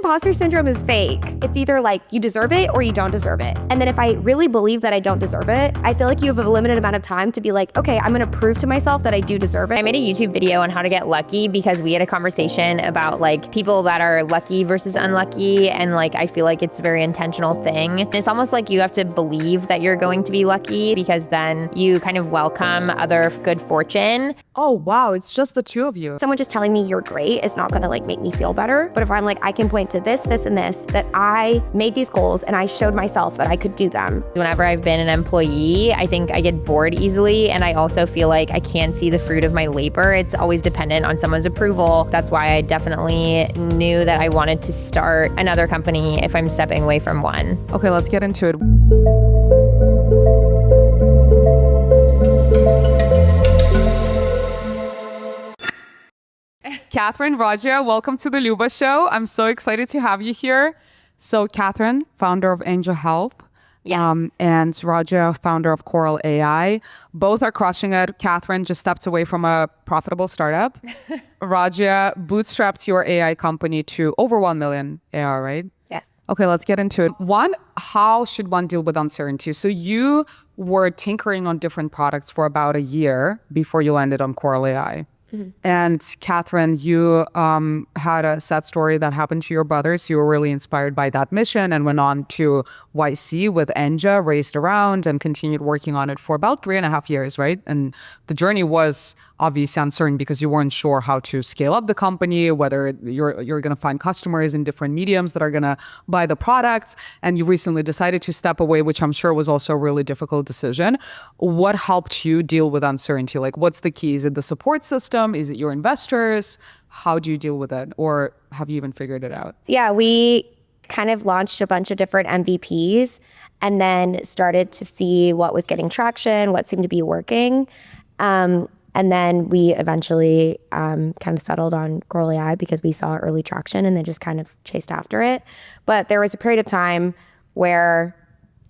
imposter syndrome is fake. It's either like you deserve it or you don't deserve it. And then if I really believe that I don't deserve it, I feel like you have a limited amount of time to be like, okay, I'm gonna prove to myself that I do deserve it. I made a YouTube video on how to get lucky because we had a conversation about like people that are lucky versus unlucky. And like, I feel like it's a very intentional thing. It's almost like you have to believe that you're going to be lucky because then you kind of welcome other good fortune. Oh, wow. It's just the two of you. Someone just telling me you're great is not gonna like make me feel better. But if I'm like, I can point to this, this, and this, that I made these goals and I showed myself that I could do them. Whenever I've been an employee, I think I get bored easily. And I also feel like I can't see the fruit of my labor. It's always dependent on someone's approval. That's why I definitely knew that I wanted to start another company if I'm stepping away from one. Okay, let's get into it. Kathryn, Rajya, welcome to the Luba Show. I'm so excited to have you here. So Kathryn, founder of Anja Health, Yes. and Rajya, founder of Coral AI. Both are crushing it. Kathryn just stepped away from a profitable startup. Rajya bootstrapped your AI company to over 1 million AR, right? Yes. Okay, let's get into it. One, how should one deal with uncertainty? So you were tinkering on different products for about a year before you landed on Coral AI. Mm-hmm. And Kathryn, you had a sad story that happened to your brothers. You were really inspired by that mission and went on to YC with Anja, raced around and continued working on it for about 3.5 years, right? And the journey was obviously uncertain because you weren't sure how to scale up the company, whether you're going to find customers in different mediums that are going to buy the products. And you recently decided to step away, which I'm sure was also a really difficult decision. What helped you deal with uncertainty? Like, what's the key? Is it the support system? Is it your investors? How do you deal with it? Or have you even figured it out? Yeah, we kind of launched a bunch of different MVPs and then started to see what was getting traction, what seemed to be working. And then we eventually kind of settled on Coral AI because we saw early traction and then just kind of chased after it. But there was a period of time where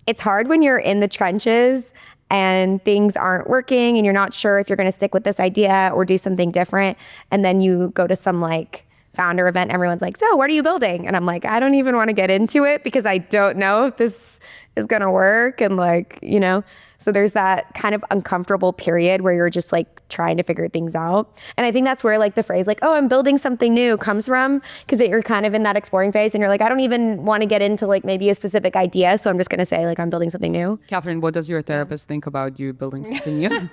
it's hard when you're in the trenches and things aren't working and you're not sure if you're going to stick with this idea or do something different. And then you go to some like founder event, everyone's like, so what are you building? And I'm like, I don't even want to get into it because I don't know if this is going to work. And like, you know, so there's that kind of uncomfortable period where you're just like trying to figure things out. And I think that's where like the phrase like, oh, I'm building something new comes from, because you're kind of in that exploring phase and you're like, I don't even want to get into like maybe a specific idea. So I'm just going to say like, I'm building something new. Kathryn, what does your therapist think about you building something new?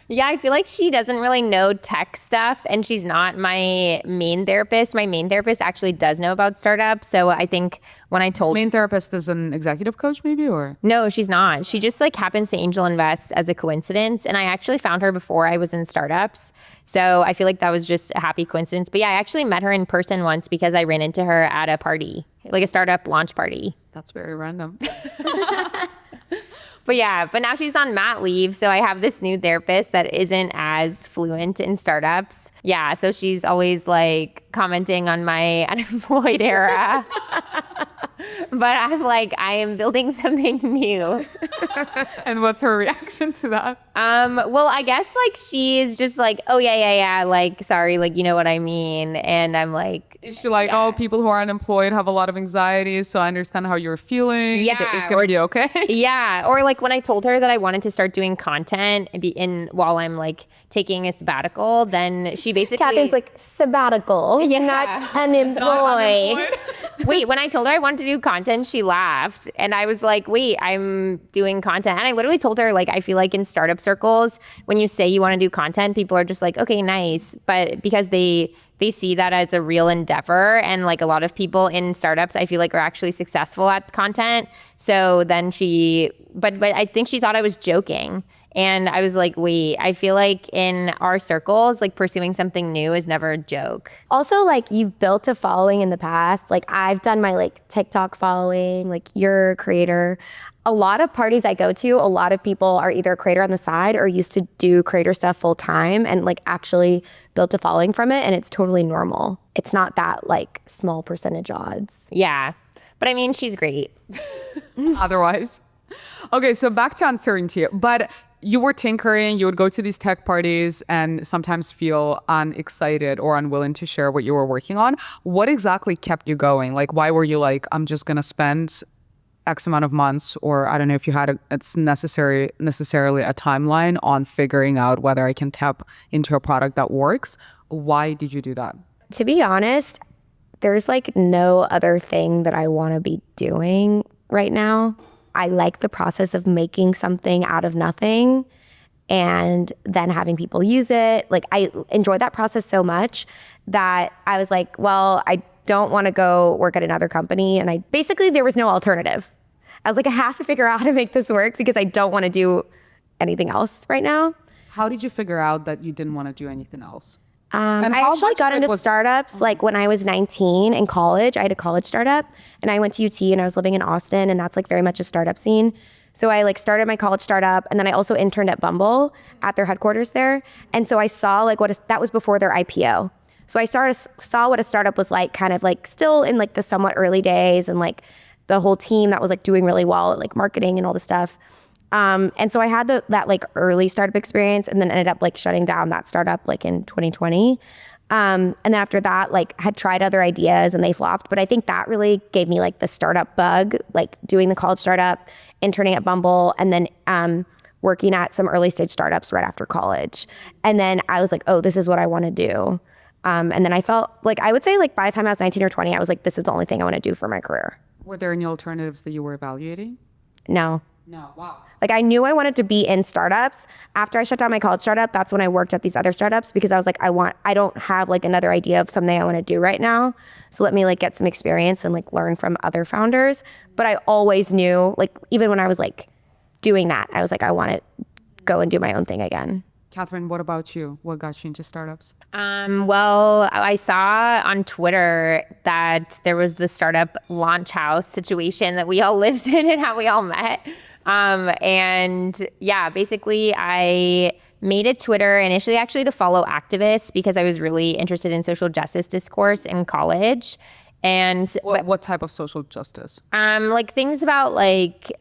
Yeah, I feel like she doesn't really know tech stuff and she's not my main therapist. My main therapist actually does know about startups. So I think when I told... Main therapist is an executive coach maybe, or? No, she's not. She just like happens to angel invest as a coincidence. And I actually found her before I was in startups. So I feel like that was just a happy coincidence. But yeah, I actually met her in person once because I ran into her at a party, like a startup launch party. That's very random. But yeah, but now she's on mat leave. So I have this new therapist that isn't as fluent in startups. Yeah, so she's always like commenting on my unemployed era. But I'm like, I am building something new. And what's her reaction to that? Well, I guess like she's just like, oh yeah, like, sorry, like, you know what I mean? And I'm like... Is she like, oh, people who are unemployed have a lot of anxiety, so I understand how you're feeling. Yeah. It's going to be okay. Yeah. Or like when I told her that I wanted to start doing content while I'm like taking a sabbatical, then she basically... Kathryn's like, sabbatical, Yeah. not unemployed. Wait, when I told her I wanted to do content, she laughed. And I was like, wait, I'm doing content. And I literally told her, like, I feel like in startup circles, when you say you want to do content, people are just like, okay, nice. But because they see that as a real endeavor, and like a lot of people in startups, I feel like are actually successful at content. So then but I think she thought I was joking. And I was like, wait, I feel like in our circles, like pursuing something new is never a joke. Also, like you've built a following in the past. Like I've done my like TikTok following, like you're a creator. A lot of parties I go to, a lot of people are either a creator on the side or used to do creator stuff full time and like actually built a following from it. And it's totally normal. It's not that like small percentage odds. Yeah. But I mean, she's great. Otherwise. Okay, so back to uncertainty. But you were tinkering, you would go to these tech parties and sometimes feel unexcited or unwilling to share what you were working on. What exactly kept you going? Like, why were you like, I'm just going to spend X amount of months, or I don't know if you had it's necessarily a timeline on figuring out whether I can tap into a product that works. Why did you do that? To be honest, there's like no other thing that I want to be doing right now. I like the process of making something out of nothing and then having people use it. Like, I enjoy that process so much that I was like, well, I don't want to go work at another company. And there was no alternative. I was like, I have to figure out how to make this work because I don't want to do anything else right now. How did you figure out that you didn't want to do anything else? I actually got into startups like when I was 19 in college. I had a college startup and I went to UT and I was living in Austin, and that's like very much a startup scene. So I like started my college startup, and then I also interned at Bumble at their headquarters there. And so I saw like that was before their IPO. So I saw what a startup was like, kind of like still in like the somewhat early days, and like the whole team that was like doing really well at like marketing and all the stuff. And so I had that like early startup experience, and then ended up like shutting down that startup like in 2020. And then after that, like had tried other ideas and they flopped. But I think that really gave me like the startup bug, like doing the college startup, interning at Bumble, and then working at some early stage startups right after college. And then I was like, oh, this is what I want to do. And then I felt like, I would say like by the time I was 19 or 20, I was like, this is the only thing I want to do for my career. Were there any alternatives that you were evaluating? No. No. Wow. Like, I knew I wanted to be in startups. After I shut down my college startup, that's when I worked at these other startups, because I was like, I don't have like another idea of something I want to do right now. So let me like get some experience and like learn from other founders. But I always knew, like, even when I was like doing that, I was like, I want to go and do my own thing again. Kathryn, what about you? What got you into startups? Well, I saw on Twitter that there was the startup launch house situation that we all lived in and how we all met. And yeah, basically I made a Twitter initially actually to follow activists because I was really interested in social justice discourse in college. And what type of social justice? like things about like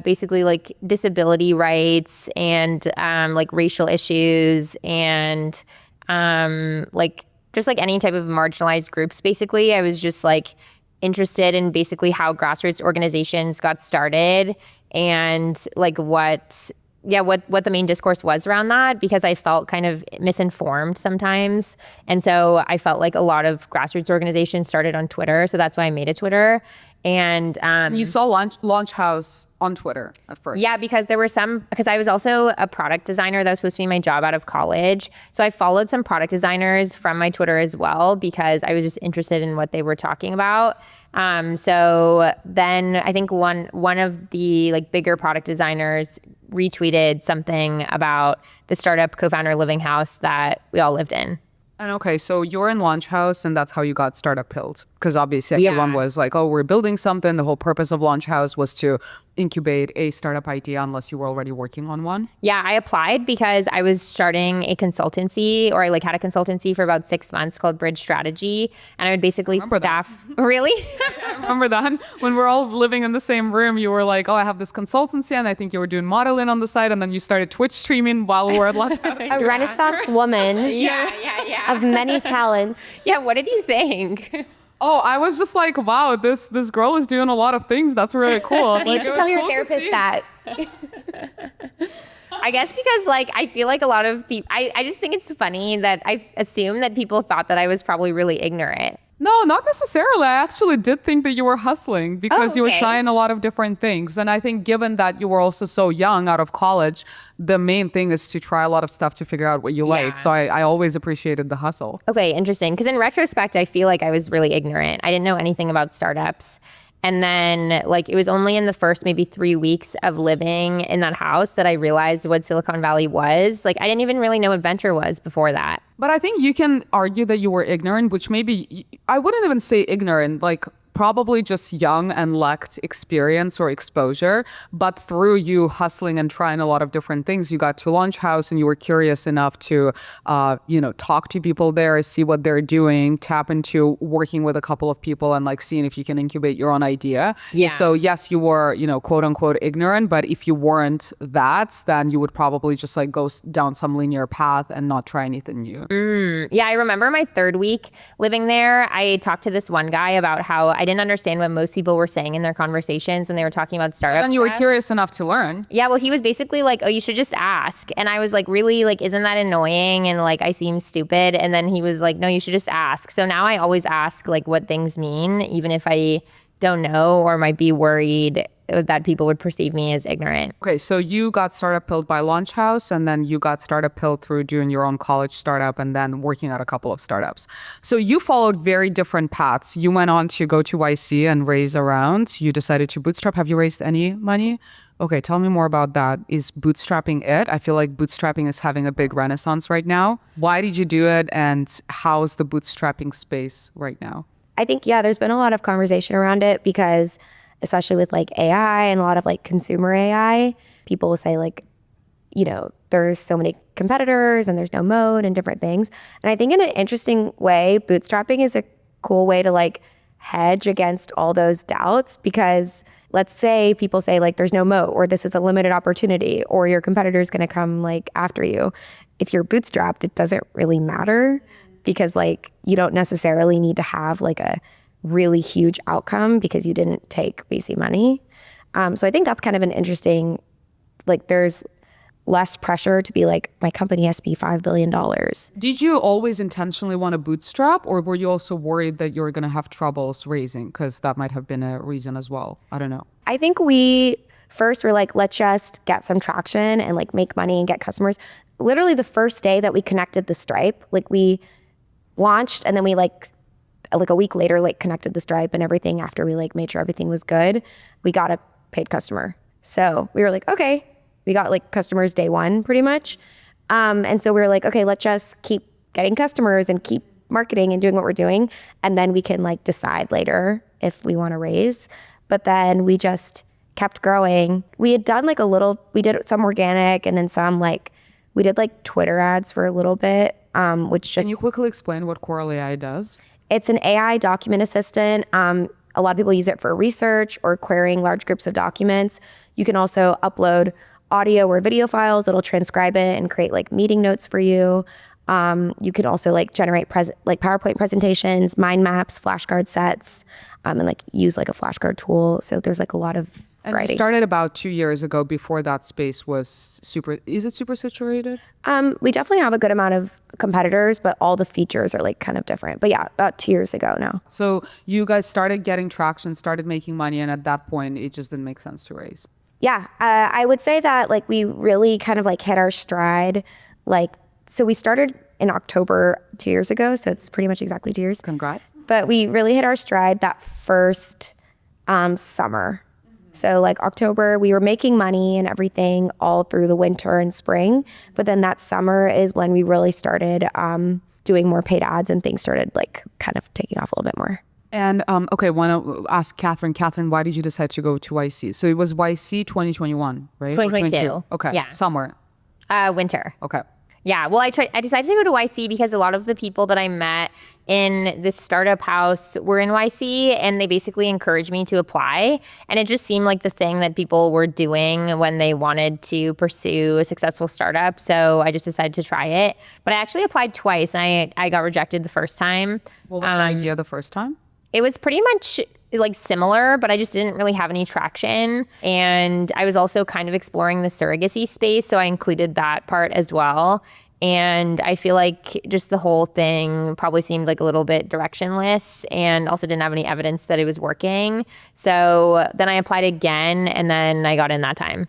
basically like disability rights and like racial issues and like just like any type of marginalized groups. Basically, I was just like interested in basically how grassroots organizations got started and like what the main discourse was around that, because I felt kind of misinformed sometimes. And so I felt like a lot of grassroots organizations started on Twitter. So that's why I made a Twitter. And you saw Launch House on Twitter at first. Yeah, because because I was also a product designer. That was supposed to be my job out of college. So I followed some product designers from my Twitter as well, because I was just interested in what they were talking about. So then I think one of the like bigger product designers retweeted something about the startup co-founder living house that we all lived in. And okay, so you're in Launch House, and that's how you got startup pilled. Because obviously everyone was like, oh, we're building something. The whole purpose of Launch House was to incubate a startup idea unless you were already working on one. Yeah, I applied because I was starting a consultancy, or I like had a consultancy for about 6 months called Bridge Strategy. And I would basically staff. Really? I remember that. When we're all living in the same room, you were like, oh, I have this consultancy, and I think you were doing modeling on the side, and then you started Twitch streaming while we were at Launch House. A Renaissance woman. Yeah. Of many talents. Yeah, what did you think? Oh, I was just like, wow, this girl is doing a lot of things. That's really cool. You should tell your therapist that. I guess because like I feel like a lot of people, I just think it's funny that I assume that people thought that I was probably really ignorant. No, not necessarily. I actually did think that you were hustling because you were trying a lot of different things. And I think given that you were also so young out of college, the main thing is to try a lot of stuff to figure out what you like. So I always appreciated the hustle. Okay, interesting. Because in retrospect, I feel like I was really ignorant. I didn't know anything about startups. And then like it was only in the first maybe 3 weeks of living in that house that I realized what Silicon Valley was. Like I didn't even really know what venture was before that. But I think you can argue that you were ignorant, which maybe I wouldn't even say ignorant. Like probably just young and lacked experience or exposure. But through you hustling and trying a lot of different things, you got to Launch House and you were curious enough to, talk to people there, see what they're doing, tap into working with a couple of people and like seeing if you can incubate your own idea. Yeah. So yes, you were, quote unquote ignorant, but if you weren't that, then you would probably just like go down some linear path and not try anything new. Yeah, I remember my third week living there, I talked to this one guy about how I didn't understand what most people were saying in their conversations when they were talking about startups. And you were curious enough to learn. Yeah, well, he was basically like, oh, you should just ask. And I was like, really? Like, isn't that annoying? And like, I seem stupid. And then he was like, no, you should just ask. So now I always ask like what things mean, even if I don't know or might be worried that people would perceive me as ignorant. Okay, so you got startup pilled by Launch House, and then you got startup pilled through doing your own college startup and then working at a couple of startups. So you followed very different paths. You went on to go to YC and raise a round. You decided to bootstrap. Have you raised any money? Okay, tell me more about that. Is bootstrapping it? I feel like bootstrapping is having a big renaissance right now. Why did you do it, and how's the bootstrapping space right now? I think, there's been a lot of conversation around it because especially with like AI and a lot of like consumer AI, people will say like, there's so many competitors and there's no moat and different things. And I think in an interesting way, bootstrapping is a cool way to like hedge against all those doubts, because let's say people say like there's no moat or this is a limited opportunity or your competitor is going to come like after you. If you're bootstrapped, it doesn't really matter because like you don't necessarily need to have like a really huge outcome because you didn't take VC money. So I think that's kind of an interesting, like there's less pressure to be like, my company has to be $5 billion. Did you always intentionally want to bootstrap, or were you also worried that you were going to have troubles raising? Because that might have been a reason as well. I don't know. I think we first were like, let's just get some traction and like make money and get customers. Literally the first day that we connected the Stripe, like we launched and then we like a week later, like connected the Stripe and everything after we like made sure everything was good, we got a paid customer. So we were like, okay, we got like customers day one pretty much. And so we were like, okay, let's just keep getting customers and keep marketing and doing what we're doing. And then we can like decide later if we want to raise. But then we just kept growing. We had done like we did some organic and then some like, we did like Twitter ads for a little bit, which just— Can you quickly explain what Coral AI does? It's an AI document assistant. A lot of people use it for research or querying large groups of documents. You can also upload audio or video files. It'll transcribe it and create like meeting notes for you. You can also like generate like PowerPoint presentations, mind maps, flashcard sets, and like use like a flashcard tool. So there's like a lot of variety. And you started about 2 years ago before that space was is it super saturated? We definitely have a good amount of competitors, but all the features are like kind of different. But yeah, about 2 years ago now. So you guys started getting traction, started making money, and at that point, it just didn't make sense to raise. Yeah, I would say that like we really kind of like hit our stride. So we started in October 2 years ago, so it's pretty much exactly 2 years. Congrats. But we really hit our stride that first summer. So like October, we were making money and everything all through the winter and spring. But then that summer is when we really started doing more paid ads and things started like kind of taking off a little bit more. And okay, want to ask Kathryn. Kathryn, why did you decide to go to YC? So it was YC 2021, right? 2022. Okay. Yeah. Summer. Winter. Okay. Yeah, well, I decided to go to YC because a lot of the people that I met in this startup house were in YC, and they basically encouraged me to apply. And it just seemed like the thing that people were doing when they wanted to pursue a successful startup. So I just decided to try it. But I actually applied twice, and I got rejected the first time. What was the idea the first time? It was pretty much like similar, but I just didn't really have any traction. And I was also kind of exploring the surrogacy space, so I included that part as well. And I feel like just the whole thing probably seemed like a little bit directionless and also didn't have any evidence that it was working. So then I applied again, and then I got in that time.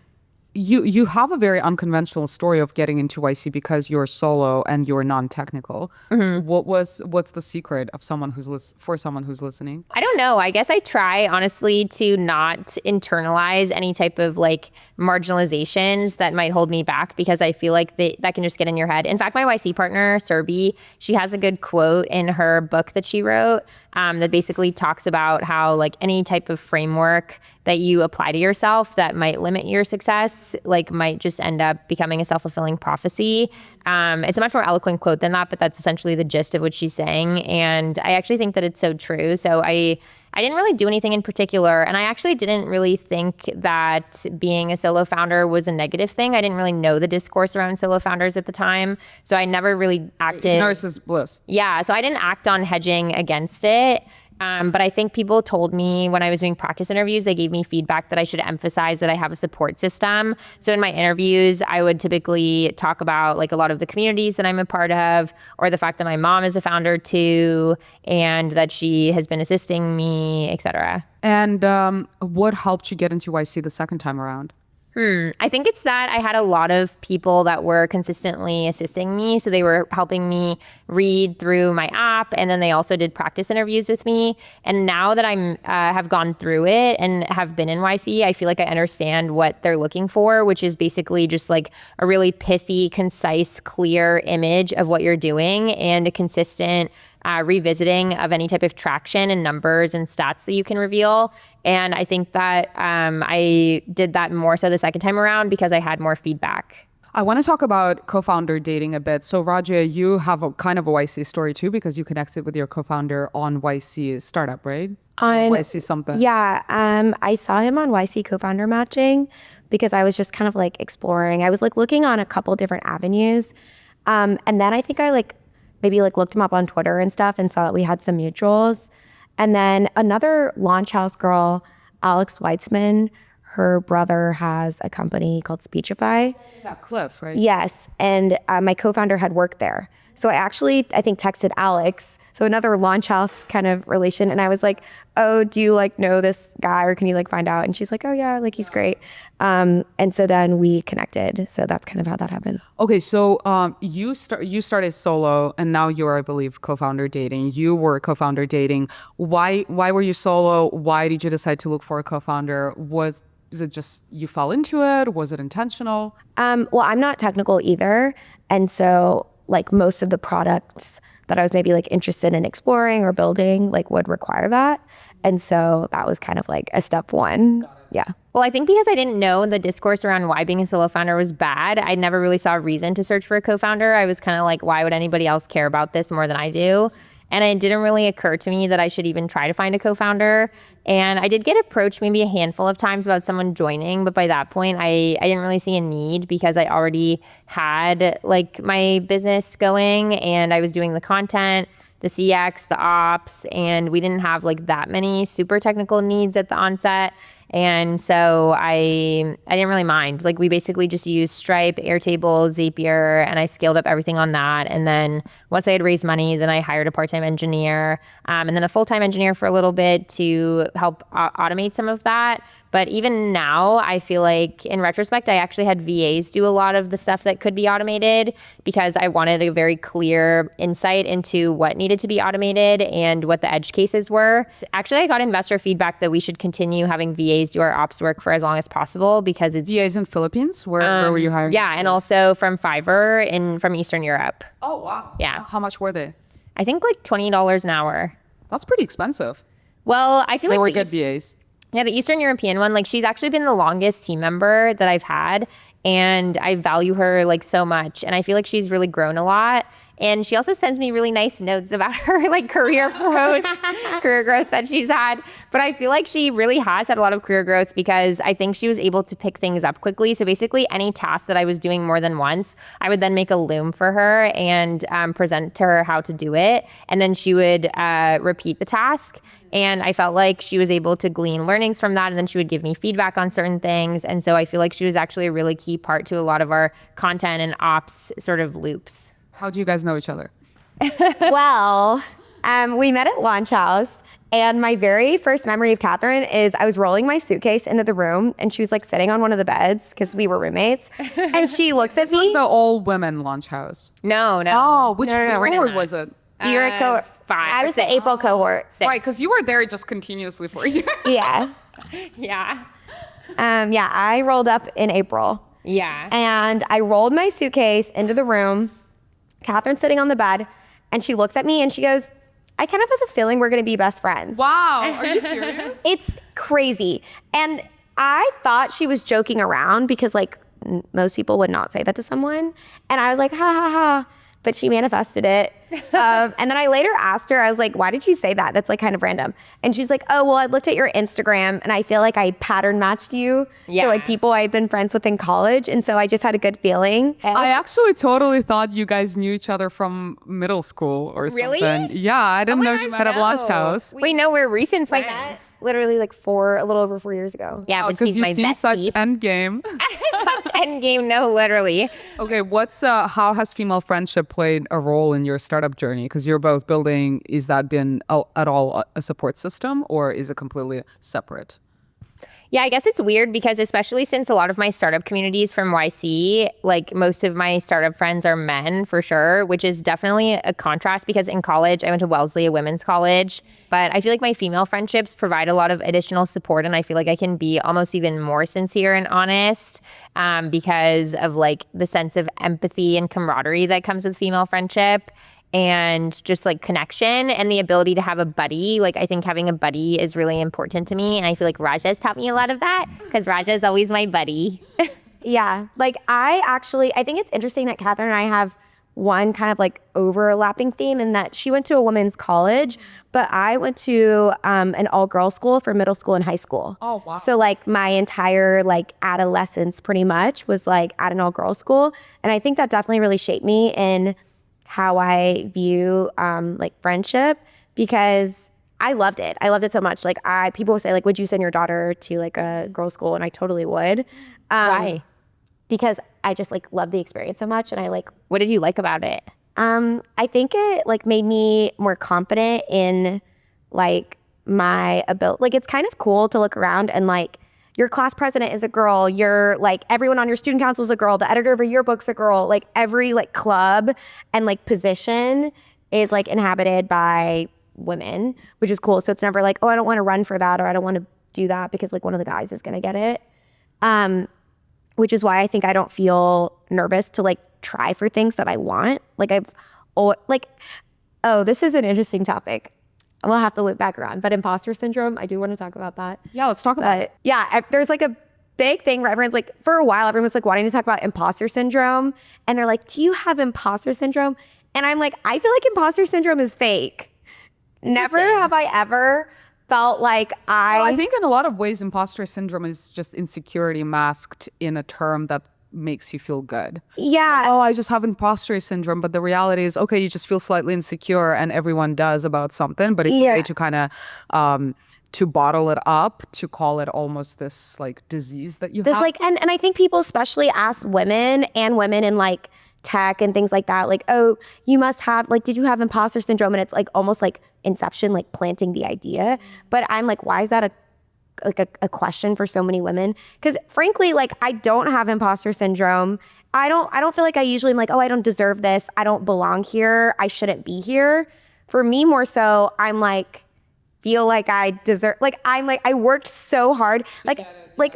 You have a very unconventional story of getting into YC because you're solo and you're non-technical. Mm-hmm. What's the secret of someone who's listening? I don't know. I guess I try honestly to not internalize any type of like marginalizations that might hold me back, because I feel like that can just get in your head. In fact, my YC partner, Serbi, she has a good quote in her book that she wrote. that basically talks about how like any type of framework that you apply to yourself that might limit your success, like might just end up becoming a self-fulfilling prophecy. It's a much more eloquent quote than that, but that's essentially the gist of what she's saying. And I actually think that it's so true. So I didn't really do anything in particular. And I actually didn't really think that being a solo founder was a negative thing. I didn't really know the discourse around solo founders at the time. So I never really acted. Narcissist bliss. Yeah. So I didn't act on hedging against it. But I think people told me when I was doing practice interviews, they gave me feedback that I should emphasize that I have a support system. So in my interviews, I would typically talk about like a lot of the communities that I'm a part of, or the fact that my mom is a founder too, and that she has been assisting me, etc. And what helped you get into YC the second time around? I think it's that I had a lot of people that were consistently assisting me. So they were helping me read through my app, and then they also did practice interviews with me. And now that I'm have gone through it and have been in YC, I feel like I understand what they're looking for, which is basically just like a really pithy, concise, clear image of what you're doing and a consistent revisiting of any type of traction and numbers and stats that you can reveal. And I think that I did that more so the second time around because I had more feedback. I want to talk about co-founder dating a bit. So Rajya, you have a kind of a YC story too, because you connected with your co-founder on YC startup, right? On YC something. Yeah, I saw him on YC co-founder matching because I was just kind of like exploring. I was like looking on a couple different avenues. And then I think I like maybe like looked him up on Twitter and stuff and saw that we had some mutuals. And then another Launch House girl, Alex Weitzman, her brother has a company called Speechify. Yeah, Cliff, right? Yes. And my co-founder had worked there. So I think texted Alex. So another Launch House kind of relation. And I was like, oh, do you like know this guy or can you like find out? And she's like, oh yeah, like he's great. And so then we connected. So that's kind of how that happened. Okay, so you started solo and now you're, I believe, co-founder dating. You were co-founder dating. Why were you solo? Why did you decide to look for a co-founder? Is it just you fell into it? Was it intentional? Well, I'm not technical either. And so like most of the products that I was maybe like interested in exploring or building like would require that. And so that was kind of like a step one. Yeah. Well, I think because I didn't know the discourse around why being a solo founder was bad, I never really saw a reason to search for a co-founder. I was kind of like, why would anybody else care about this more than I do? And it didn't really occur to me that I should even try to find a co-founder. And I did get approached maybe a handful of times about someone joining, but by that point, I didn't really see a need because I already had like my business going and I was doing the content, the CX, the ops, and we didn't have like that many super technical needs at the onset. And so I didn't really mind. Like we basically just used Stripe, Airtable, Zapier, and I scaled up everything on that. And then once I had raised money, then I hired a part-time engineer and then a full-time engineer for a little bit to help automate some of that. But even now, I feel like in retrospect, I actually had VAs do a lot of the stuff that could be automated because I wanted a very clear insight into what needed to be automated and what the edge cases were. Actually, I got investor feedback that we should continue having VAs do our ops work for as long as possible because it's... VAs in Philippines? Where were you hiring? Yeah, and also from Fiverr from Eastern Europe. Oh, wow. Yeah. How much were they? I think like $20 an hour. That's pretty expensive. Well, I feel They like... were good VAs. Yeah, the Eastern European one, like she's actually been the longest team member that I've had. And I value her like so much. And I feel like she's really grown a lot. And she also sends me really nice notes about her like career growth that she's had. But I feel like she really has had a lot of career growth because I think she was able to pick things up quickly. So basically any task that I was doing more than once, I would then make a loom for her and present to her how to do it. And then she would repeat the task. And I felt like she was able to glean learnings from that. And then she would give me feedback on certain things. And so I feel like she was actually a really key part to a lot of our content and ops sort of loops. How do you guys know each other? Well, we met at Launch House. And my very first memory of Kathryn is I was rolling my suitcase into the room and she was like sitting on one of the beds because we were roommates. And she looks at me. This was the all women Launch House. No. Oh, which we're cohort not. was it? You're a cohort. 5. I was the April cohort. 6. Right, because you were there just continuously for a year. Yeah. Yeah. Yeah, I rolled up in April. Yeah. And I rolled my suitcase into the room. Kathryn's sitting on the bed and she looks at me and she goes, I kind of have a feeling we're going to be best friends. Wow, are you serious? It's crazy. And I thought she was joking around because like most people would not say that to someone. And I was like, ha ha ha. But she manifested it. And then I later asked her, I was like, why did you say that? That's like kind of random. And she's like, oh, well, I looked at your Instagram and I feel like I pattern matched you to like people I've been friends with in college. And so I just had a good feeling. I actually totally thought you guys knew each other from middle school or Really? something. Yeah, I didn't know you met at Blast House. Wait, no, we're recent Like friends. literally like a little over 4 years ago. Yeah, but Because she's you my seem such bestie. endgame. Such endgame, no, literally. Okay, how has female friendship played a role in your startup journey? Because you're both building, is that been at all a support system or is it completely separate? Yeah, I guess it's weird because especially since a lot of my startup communities from YC, like most of my startup friends are men for sure, which is definitely a contrast because in college, I went to Wellesley, a women's college, but I feel like my female friendships provide a lot of additional support and I feel like I can be almost even more sincere and honest because of like the sense of empathy and camaraderie that comes with female friendship. And just like connection and the ability to have a buddy. Like I think having a buddy is really important to me. And I feel like Rajya has taught me a lot of that because Rajya is always my buddy. Yeah. Like I think it's interesting that Kathryn and I have one kind of like overlapping theme in that she went to a women's college, but I went to an all-girls school for middle school and high school. Oh, wow. So like my entire like adolescence pretty much was like at an all-girls school. And I think that definitely really shaped me in how I view like friendship because I loved it. I loved it so much. Like people will say like, would you send your daughter to like a girls' school? And I totally would. Why? Because I just like love the experience so much. And I like, What did you like about it? I think it like made me more confident in like my ability. Like it's kind of cool to look around and like your class president is a girl. You're like everyone on your student council is a girl. The editor of a yearbook's a girl. Like every like club and like position is like inhabited by women, which is cool. So it's never like, oh, I don't want to run for that or I don't want to do that because like one of the guys is going to get it. Which is why I think I don't feel nervous to like try for things that I want. Like this is an interesting topic. We'll have to loop back around. But imposter syndrome, I do want to talk about that. Yeah, let's talk about it. Yeah, there's like a big thing where everyone's like, for a while, everyone was like wanting to talk about imposter syndrome. And they're like, do you have imposter syndrome? And I'm like, I feel like imposter syndrome is fake. Never have I ever felt like I think in a lot of ways, imposter syndrome is just insecurity masked in a term that makes you feel good. Yeah. Oh, I just have imposter syndrome. But the reality is, okay, you just feel slightly insecure and everyone does about something. But it's a way to kind of to bottle it up, to call it almost this like disease that you have. Like, and I think people especially ask women in like tech and things like that, like, oh, you must have, like, did you have imposter syndrome? And it's like almost like Inception, like planting the idea. But I'm like, why is that a question for so many women? Because frankly, like, I don't have imposter syndrome. I don't feel like I usually am like, oh, I don't deserve this. I don't belong here. I shouldn't be here. For me, more so, I'm like, feel like I deserve, like, I'm like, I worked so hard.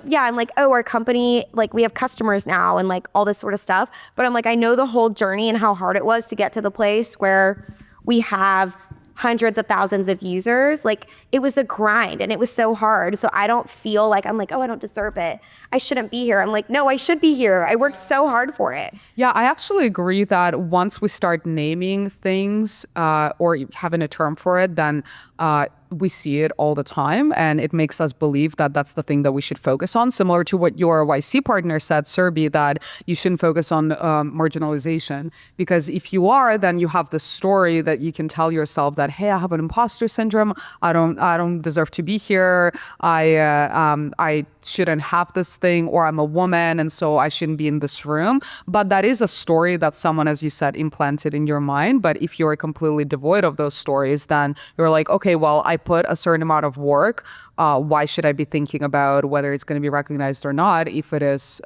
Yeah, I'm like, oh, our company, like we have customers now and like all this sort of stuff. But I'm like, I know the whole journey and how hard it was to get to the place where we have hundreds of thousands of users. Like it was a grind and it was so hard. So I don't feel like I'm like, oh, I don't deserve it. I shouldn't be here. I'm like, no, I should be here. I worked so hard for it. Yeah, I actually agree that once we start naming things or having a term for it, then we see it all the time and it makes us believe that that's the thing that we should focus on. Similar to what your YC partner said, Serbi, that you shouldn't focus on marginalization, because if you are, then you have the story that you can tell yourself that, hey, I have an imposter syndrome. I don't deserve to be here. I shouldn't have this thing, or I'm a woman and so I shouldn't be in this room. But that is a story that someone, as you said, implanted in your mind. But if you're completely devoid of those stories, then you're like, okay, well, I put a certain amount of work. Why should I be thinking about whether it's going to be recognized or not if it is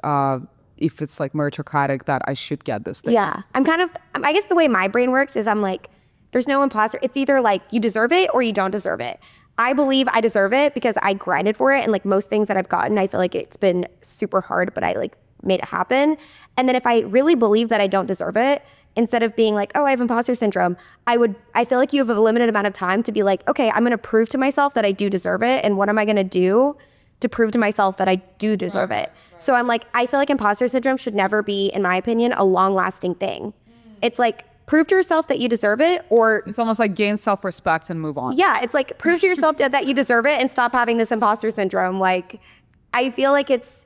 if it's like meritocratic that I should get this thing? Yeah, I guess the way my brain works is I'm like, there's no imposter. It's either like you deserve it or you don't deserve it. I believe I deserve it because I grinded for it. And like most things that I've gotten, I feel like it's been super hard, but I like made it happen. And then if I really believe that I don't deserve it, instead of being like, oh, I have imposter syndrome, I feel like you have a limited amount of time to be like, okay, I'm going to prove to myself that I do deserve it. And what am I going to do to prove to myself that I do deserve it? So I'm like, I feel like imposter syndrome should never be, in my opinion, a long lasting thing. It's like, prove to yourself that you deserve it, or It's almost like gain self-respect and move on. yeah, it's like prove to yourself that you deserve it and stop having this imposter syndrome. Like, I feel like it's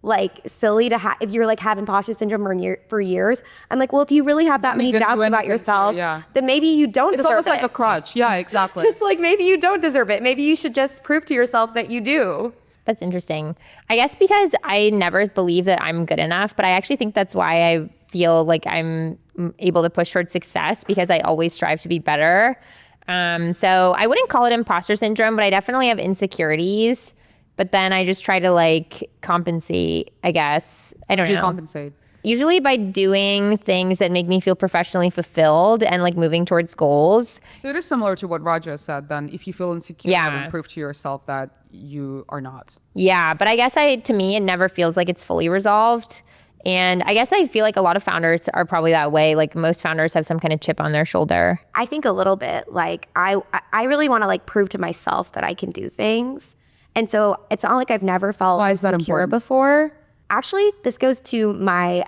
like silly to have, if you're like have imposter syndrome for years. I'm like, well, if you really have that many didn't doubts do about anything to- yourself, yeah. then maybe you don't It's deserve almost it. like a crutch. Yeah, exactly. It's like maybe you don't deserve it. Maybe you should just prove to yourself that you do. That's interesting. I guess because I never believe that I'm good enough, but I actually think that's why I feel like I'm able to push towards success, because I always strive to be better. So I wouldn't call it imposter syndrome, but I definitely have insecurities. But then I just try to like compensate, I guess. I don't know. Compensate. Usually by doing things that make me feel professionally fulfilled and like moving towards goals. So it is similar to what Rajya said then. If you feel insecure, Yeah. then prove to yourself that you are not. Yeah, but I guess to me, it never feels like it's fully resolved. And I guess I feel like a lot of founders are probably that way. Like most founders have some kind of chip on their shoulder. I think a little bit. Like I really want to like prove to myself that I can do things. And so it's not like I've never felt Why is that secure important? before. Actually, this goes to my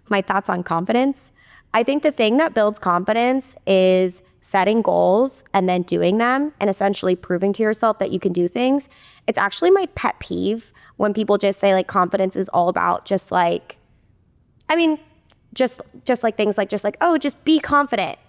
my thoughts on confidence. I think the thing that builds confidence is setting goals and then doing them and essentially proving to yourself that you can do things. It's actually my pet peeve when people just say like confidence is all about just like, I mean, just like things like oh, just be confident.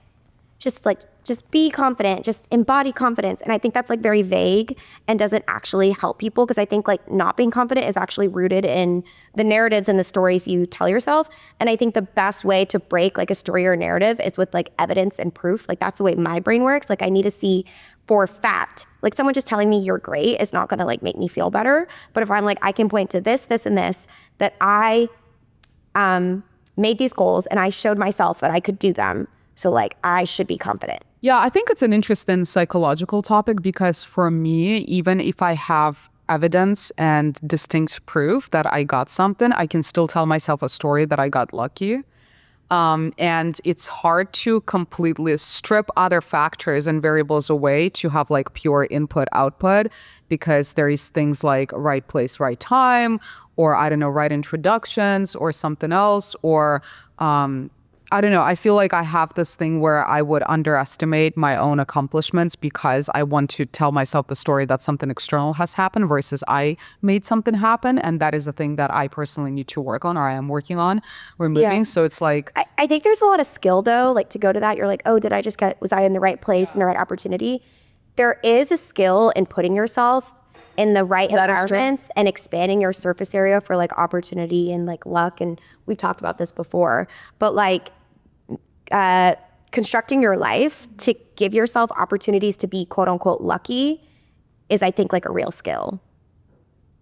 Just be confident, just embody confidence. And I think that's like very vague and doesn't actually help people, because I think like not being confident is actually rooted in the narratives and the stories you tell yourself. And I think the best way to break like a story or a narrative is with like evidence and proof. Like that's the way my brain works. Like I need to see for a fact, like someone just telling me you're great is not gonna like make me feel better. But if I'm like, I can point to this, and this, that I made these goals and I showed myself that I could do them. So like I should be confident. Yeah, I think it's an interesting psychological topic, because for me, even if I have evidence and distinct proof that I got something, I can still tell myself a story that I got lucky. And it's hard to completely strip other factors and variables away to have like pure input output, because there is things like right place, right time, or I don't know, right introductions or something else, or I don't know. I feel like I have this thing where I would underestimate my own accomplishments because I want to tell myself the story that something external has happened versus I made something happen. And that is a thing that I personally need to work on, or I am working on removing. Yeah. So it's like, I think there's a lot of skill though, like to go to that. You're like, oh, was I in the right place in the right opportunity? There is a skill in putting yourself in the right That is true. environments and expanding your surface area for like opportunity and like luck. And we've talked about this before, but like constructing your life to give yourself opportunities to be quote unquote lucky is, I think, like a real skill.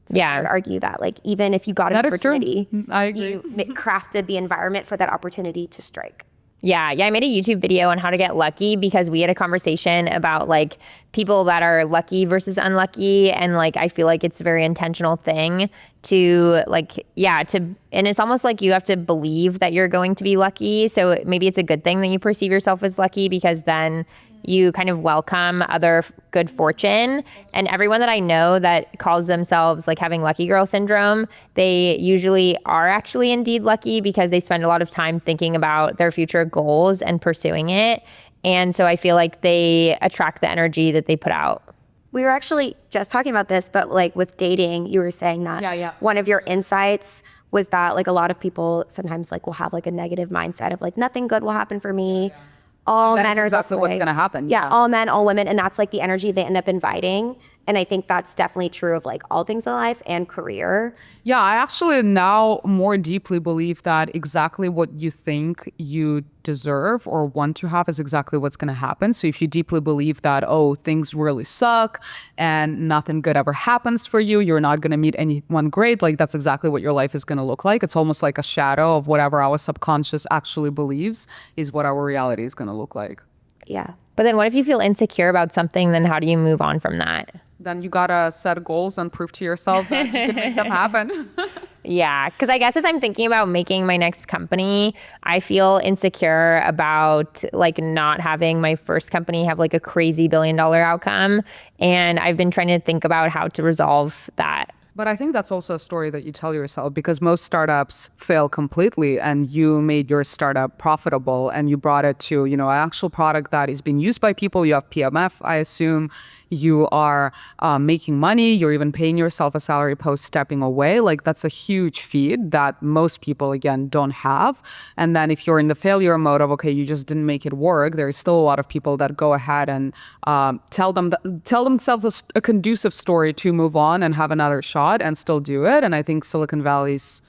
So I would argue that like even if you got an That is true. opportunity, I agree. you crafted the environment for that opportunity to strike. Yeah, I made a YouTube video on how to get lucky, because we had a conversation about like people that are lucky versus unlucky, and like I feel like it's a very intentional thing to like and it's almost like you have to believe that you're going to be lucky. So maybe it's a good thing that you perceive yourself as lucky, because then you kind of welcome other good fortune. And everyone that I know that calls themselves like having lucky girl syndrome, they usually are actually indeed lucky, because they spend a lot of time thinking about their future goals and pursuing it. And so I feel like they attract the energy that they put out. We were actually just talking about this, but like with dating, you were saying that one of your insights was that like a lot of people sometimes like will have like a negative mindset of like nothing good will happen for me. All men are exactly this what's way. going to happen. Yeah, all men, all women, and that's like the energy they end up inviting. And I think that's definitely true of like all things in life and career. Yeah, I actually now more deeply believe that exactly what you think you deserve or want to have is exactly what's going to happen. So if you deeply believe that, oh, things really suck and nothing good ever happens for you, you're not going to meet anyone great, like that's exactly what your life is going to look like. It's almost like a shadow of whatever our subconscious actually believes is what our reality is going to look like. Yeah. But then what if you feel insecure about something? Then how do you move on from that? Then you gotta set goals and prove to yourself that you can make them happen. Yeah, because I guess as I'm thinking about making my next company, I feel insecure about like not having my first company have like a crazy $1 billion outcome. And I've been trying to think about how to resolve that. But I think that's also a story that you tell yourself, because most startups fail completely, and you made your startup profitable and you brought it to, an actual product that is being used by people. You have PMF, I assume. You are making money. You're even paying yourself a salary post stepping away. Like, that's a huge feat that most people, again, don't have. And then if you're in the failure mode of, okay, you just didn't make it work, there's still a lot of people that go ahead and tell themselves a conducive story to move on and have another shot and still do it. And I think Silicon Valley's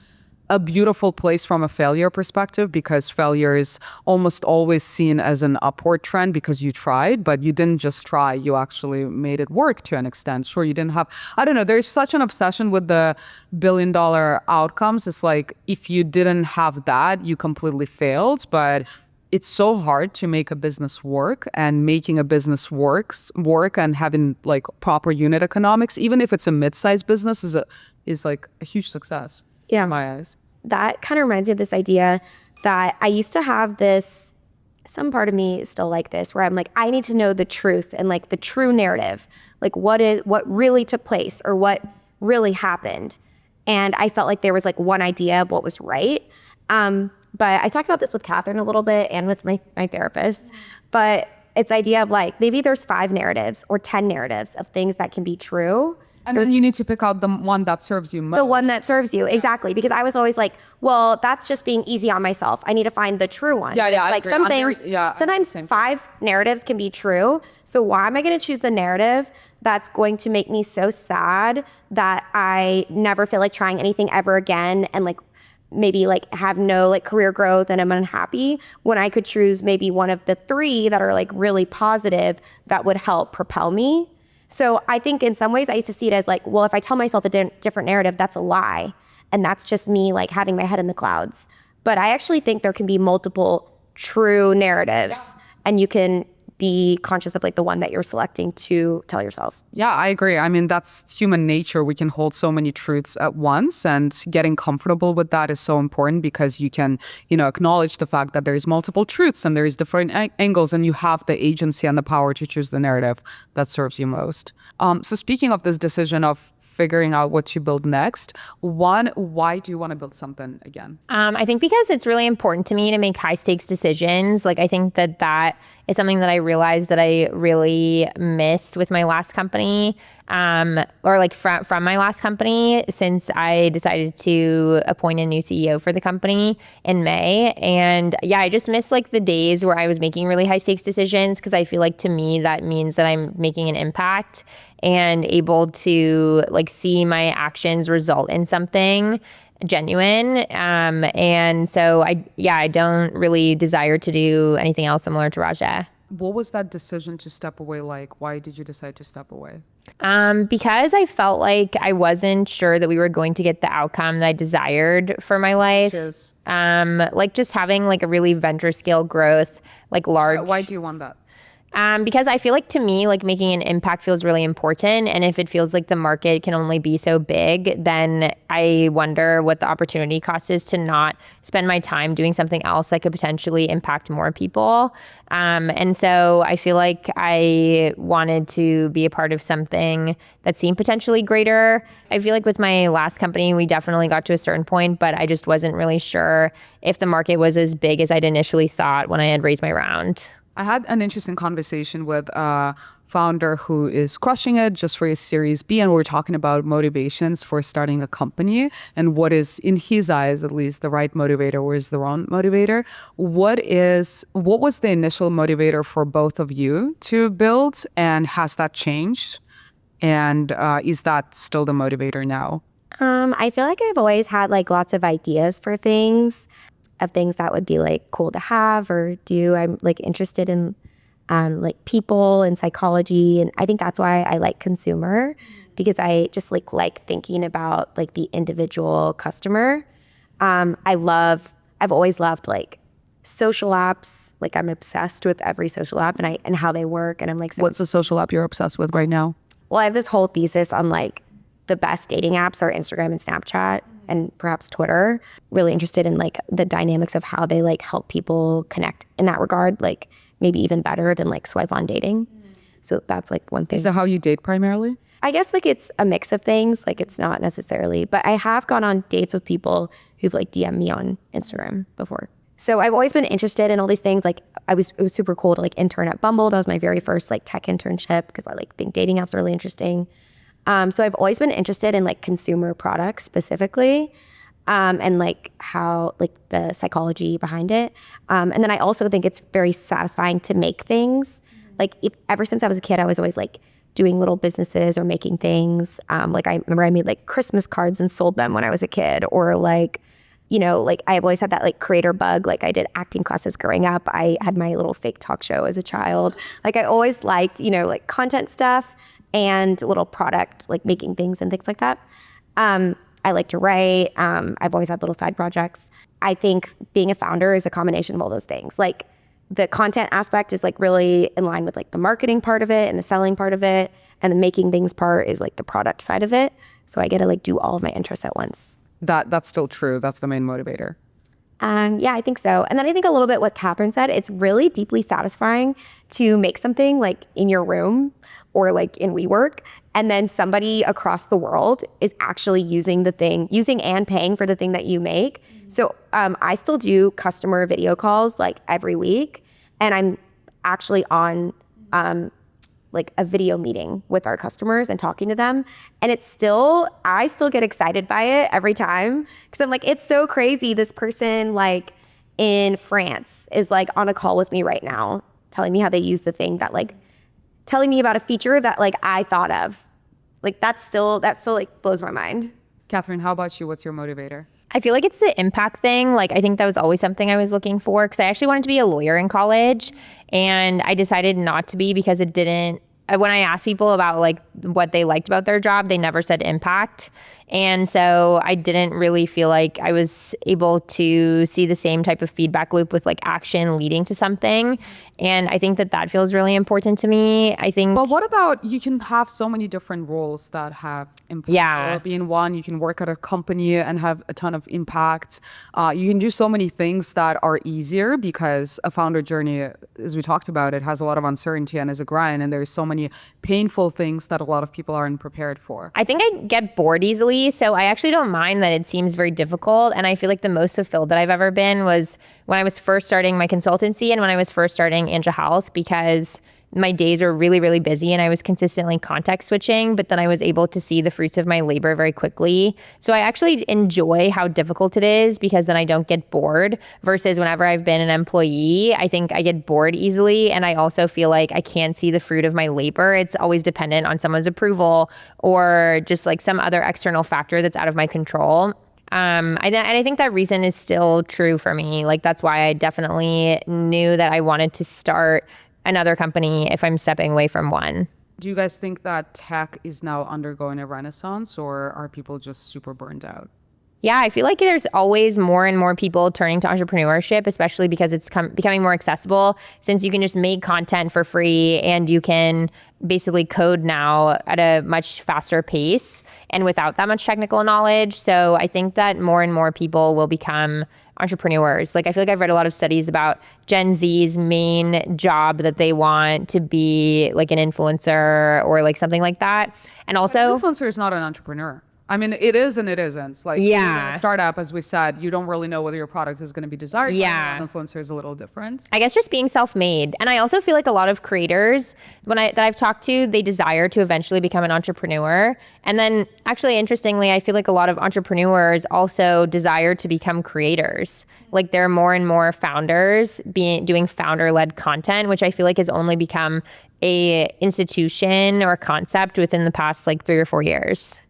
a beautiful place from a failure perspective, because failure is almost always seen as an upward trend because you tried, but you didn't just try, you actually made it work to an extent. Sure, you didn't have, I don't know, there's such an obsession with the $1 billion outcomes. It's like, if you didn't have that, you completely failed. But it's so hard to make a business work, and making a business work and having like proper unit economics, even if it's a mid-sized business, is like a huge success. Yeah. In my eyes. That kind of reminds me of this idea that I used to have this, some part of me is still like this, where I'm like, I need to know the truth and like the true narrative, like what really took place or what really happened. And I felt like there was like one idea of what was right. But I talked about this with Kathryn a little bit and with my therapist, but it's idea of like, maybe there's 5 narratives or 10 narratives of things that can be true. And then you need to pick out the one that serves you most. The one that serves you, exactly. Because I was always like, well, that's just being easy on myself. I need to find the true one. Yeah, Like some things, sometimes 5 narratives can be true. So why am I going to choose the narrative that's going to make me so sad that I never feel like trying anything ever again, and like maybe like have no like career growth and I'm unhappy, when I could choose maybe one of the 3 that are like really positive that would help propel me? So I think in some ways I used to see it as like, well, if I tell myself a different narrative, that's a lie. And that's just me like having my head in the clouds. But I actually think there can be multiple true narratives, and you can be conscious of like the one that you're selecting to tell yourself. Yeah, I agree. I mean, that's human nature. We can hold so many truths at once, and getting comfortable with that is so important, because you can, acknowledge the fact that there's multiple truths and there's different angles, and you have the agency and the power to choose the narrative that serves you most. So speaking of this decision of figuring out what to build next, why do you want to build something again? I think because it's really important to me to make high stakes decisions. Like, I think that is something that I realized that I really missed with my last company, or like from my last company, since I decided to appoint a new CEO for the company in May. And yeah, I just miss like the days where I was making really high stakes decisions, because I feel like to me that means that I'm making an impact and able to like see my actions result in something genuine. And so I don't really desire to do anything else similar to Rajya. What was that decision to step away like? Why did you decide to step away? Because I felt like I wasn't sure that we were going to get the outcome that I desired for my life. Like just having like a really venture scale growth, like large. Why do you want that? Because I feel like to me, like making an impact feels really important. And if it feels like the market can only be so big, then I wonder what the opportunity cost is to not spend my time doing something else that could potentially impact more people. And so I feel like I wanted to be a part of something that seemed potentially greater. I feel like with my last company, we definitely got to a certain point, but I just wasn't really sure if the market was as big as I'd initially thought when I had raised my round. I had an interesting conversation with a founder who is crushing it just for his Series B, and we were talking about motivations for starting a company and what is, in his eyes at least, the right motivator or is the wrong motivator. What was the initial motivator for both of you to build, and has that changed? And is that still the motivator now? I feel like I've always had like lots of ideas for things that would be like cool to have or do. I'm like interested in like people and psychology, and I think that's why I like consumer, because I just like thinking about like the individual customer. I've always loved like social apps. Like I'm obsessed with every social app and how they work, and I'm like, What's the social app you're obsessed with right now? Well, I have this whole thesis on like the best dating apps are Instagram and Snapchat and perhaps Twitter. Really interested in like the dynamics of how they like help people connect in that regard, like maybe even better than like swipe on dating. So that's like one thing. Is that how you date primarily? I guess like it's a mix of things. Like it's not necessarily, but I have gone on dates with people who've like DM'd me on Instagram before. So I've always been interested in all these things. Like it was super cool to like intern at Bumble. That was my very first like tech internship because I like think dating apps are really interesting. So I've always been interested in like consumer products specifically, and like how like the psychology behind it. And then I also think it's very satisfying to make things. Like ever since I was a kid, I was always like doing little businesses or making things. Like I remember I made like Christmas cards and sold them when I was a kid, or like, you know, like I've always had that like creator bug. Like I did acting classes growing up. I had my little fake talk show as a child. Like I always liked, you know, like content stuff and little product, like making things and things like that. I like to write. I've always had little side projects. I think being a founder is a combination of all those things. Like the content aspect is like really in line with like the marketing part of it and the selling part of it. And the making things part is like the product side of it. So I get to like do all of my interests at once. That's still true. That's the main motivator. Yeah, I think so. And then I think a little bit what Kathryn said, it's really deeply satisfying to make something like in your room or like in WeWork, and then somebody across the world is actually using and paying for the thing that you make. So I still do customer video calls like every week, and I'm actually on like a video meeting with our customers and talking to them. And I still get excited by it every time because I'm like, it's so crazy. This person like in France is like on a call with me right now, telling me how they use the thing that like, telling me about a feature that like I thought of. Like that still like blows my mind. Kathryn, how about you? What's your motivator? I feel like it's the impact thing. Like, I think that was always something I was looking for because I actually wanted to be a lawyer in college, and I decided not to be because it didn't. When I asked people about like what they liked about their job, they never said impact. And so I didn't really feel like I was able to see the same type of feedback loop with like action leading to something. And I think that feels really important to me. I think. But what about you can have so many different roles that have impact. Yeah. Or being one, you can work at a company and have a ton of impact. You can do so many things that are easier because a founder journey, as we talked about, it has a lot of uncertainty and is a grind. And there's so many painful things that a lot of people aren't prepared for. I think I get bored easily. So I actually don't mind that it seems very difficult. And I feel like the most fulfilled that I've ever been was when I was first starting my consultancy and when I was first starting Anja Health, because my days were really, really busy and I was consistently context switching, but then I was able to see the fruits of my labor very quickly. So I actually enjoy how difficult it is because then I don't get bored versus whenever I've been an employee, I think I get bored easily. And I also feel like I can't see the fruit of my labor. It's always dependent on someone's approval or just like some other external factor that's out of my control. And I think that reason is still true for me. Like that's why I definitely knew that I wanted to start another company if I'm stepping away from one. Do you guys think that tech is now undergoing a renaissance, or are people just super burned out? Yeah, I feel like there's always more and more people turning to entrepreneurship, especially because it's becoming more accessible since you can just make content for free and you can basically code now at a much faster pace and without that much technical knowledge. So I think that more and more people will become entrepreneurs. Like I feel like I've read a lot of studies about Gen Z's main job that they want to be like an influencer or like something like that. And also an influencer is not an entrepreneur. I mean, it is and it isn't. Like, yeah, in a startup, as we said, you don't really know whether your product is going to be desired. Yeah, an influencer is a little different. I guess just being self-made, and I also feel like a lot of creators that I've talked to, they desire to eventually become an entrepreneur. And then, actually, interestingly, I feel like a lot of entrepreneurs also desire to become creators. Like there are more and more founders doing founder-led content, which I feel like has only become a institution or a concept within the past like 3 or 4 years.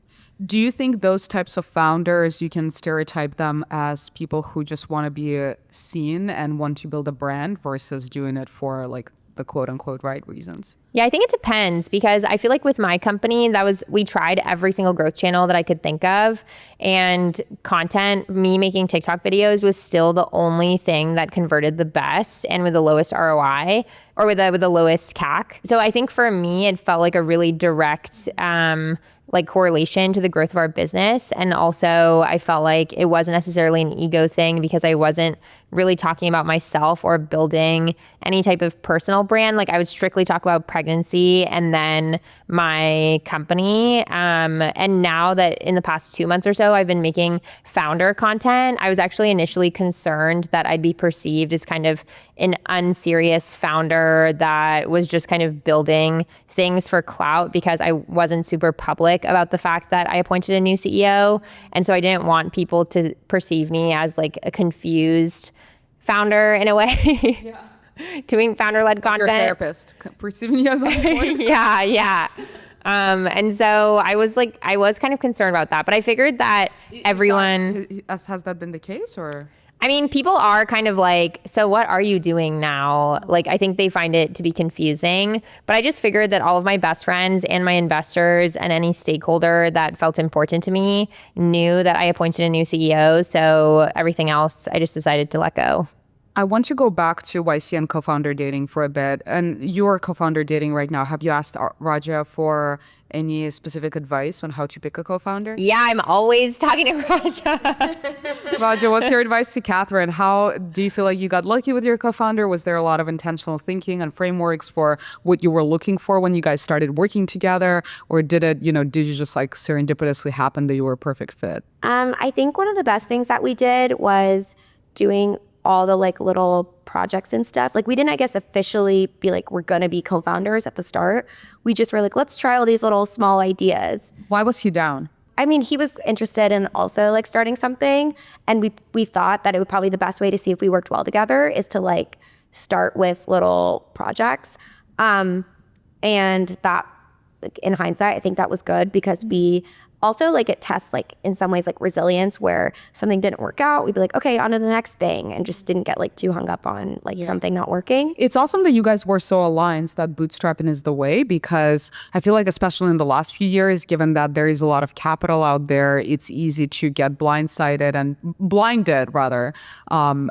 Do you think those types of founders, you can stereotype them as people who just want to be seen and want to build a brand versus doing it for like the quote unquote right reasons? Yeah, I think it depends because I feel like with my company, we tried every single growth channel that I could think of, and content, me making TikTok videos was still the only thing that converted the best and with the lowest ROI or with the lowest CAC. So I think for me, it felt like a really direct like correlation to the growth of our business. And also I felt like it wasn't necessarily an ego thing because I wasn't really talking about myself or building any type of personal brand. Like I would strictly talk about pregnancy and then my company. And now that in the past 2 months or so, I've been making founder content, I was actually initially concerned that I'd be perceived as kind of an unserious founder that was just kind of building things for clout because I wasn't super public about the fact that I appointed a new CEO. And so I didn't want people to perceive me as like a confused founder in a way. Yeah. Doing founder-led content. Your therapist perceiving you as unemployed. Yeah. And so I was kind of concerned about that, but I figured that Has that been the case or? I mean, people are kind of like, so what are you doing now? Like, I think they find it to be confusing, but I just figured that all of my best friends and my investors and any stakeholder that felt important to me knew that I appointed a new CEO. So everything else, I just decided to let go. I want to go back to YC and co-founder dating for a bit. And you're co-founder dating right now. Have you asked Rajya for any specific advice on how to pick a co-founder? Yeah, I'm always talking to Rajya. Rajya, what's your advice to Kathryn? How do you feel like you got lucky with your co-founder? Was there a lot of intentional thinking and frameworks for what you were looking for when you guys started working together? Or did you just like serendipitously happen that you were a perfect fit? I think one of the best things that we did was doing all the like little projects and stuff. Like we didn't, I guess, officially be like, we're going to be co-founders at the start. We just were like, let's try all these little small ideas. Why was he down? I mean, he was interested in also like starting something. And we thought that it would probably the best way to see if we worked well together is to like start with little projects. And that like, in hindsight, I think that was good because we also like it tests like in some ways like resilience where something didn't work out. We'd be like, okay, on to the next thing and just didn't get like too hung up on like something not working. It's awesome that you guys were so aligned that bootstrapping is the way because I feel like especially in the last few years, given that there is a lot of capital out there, it's easy to get blinded rather on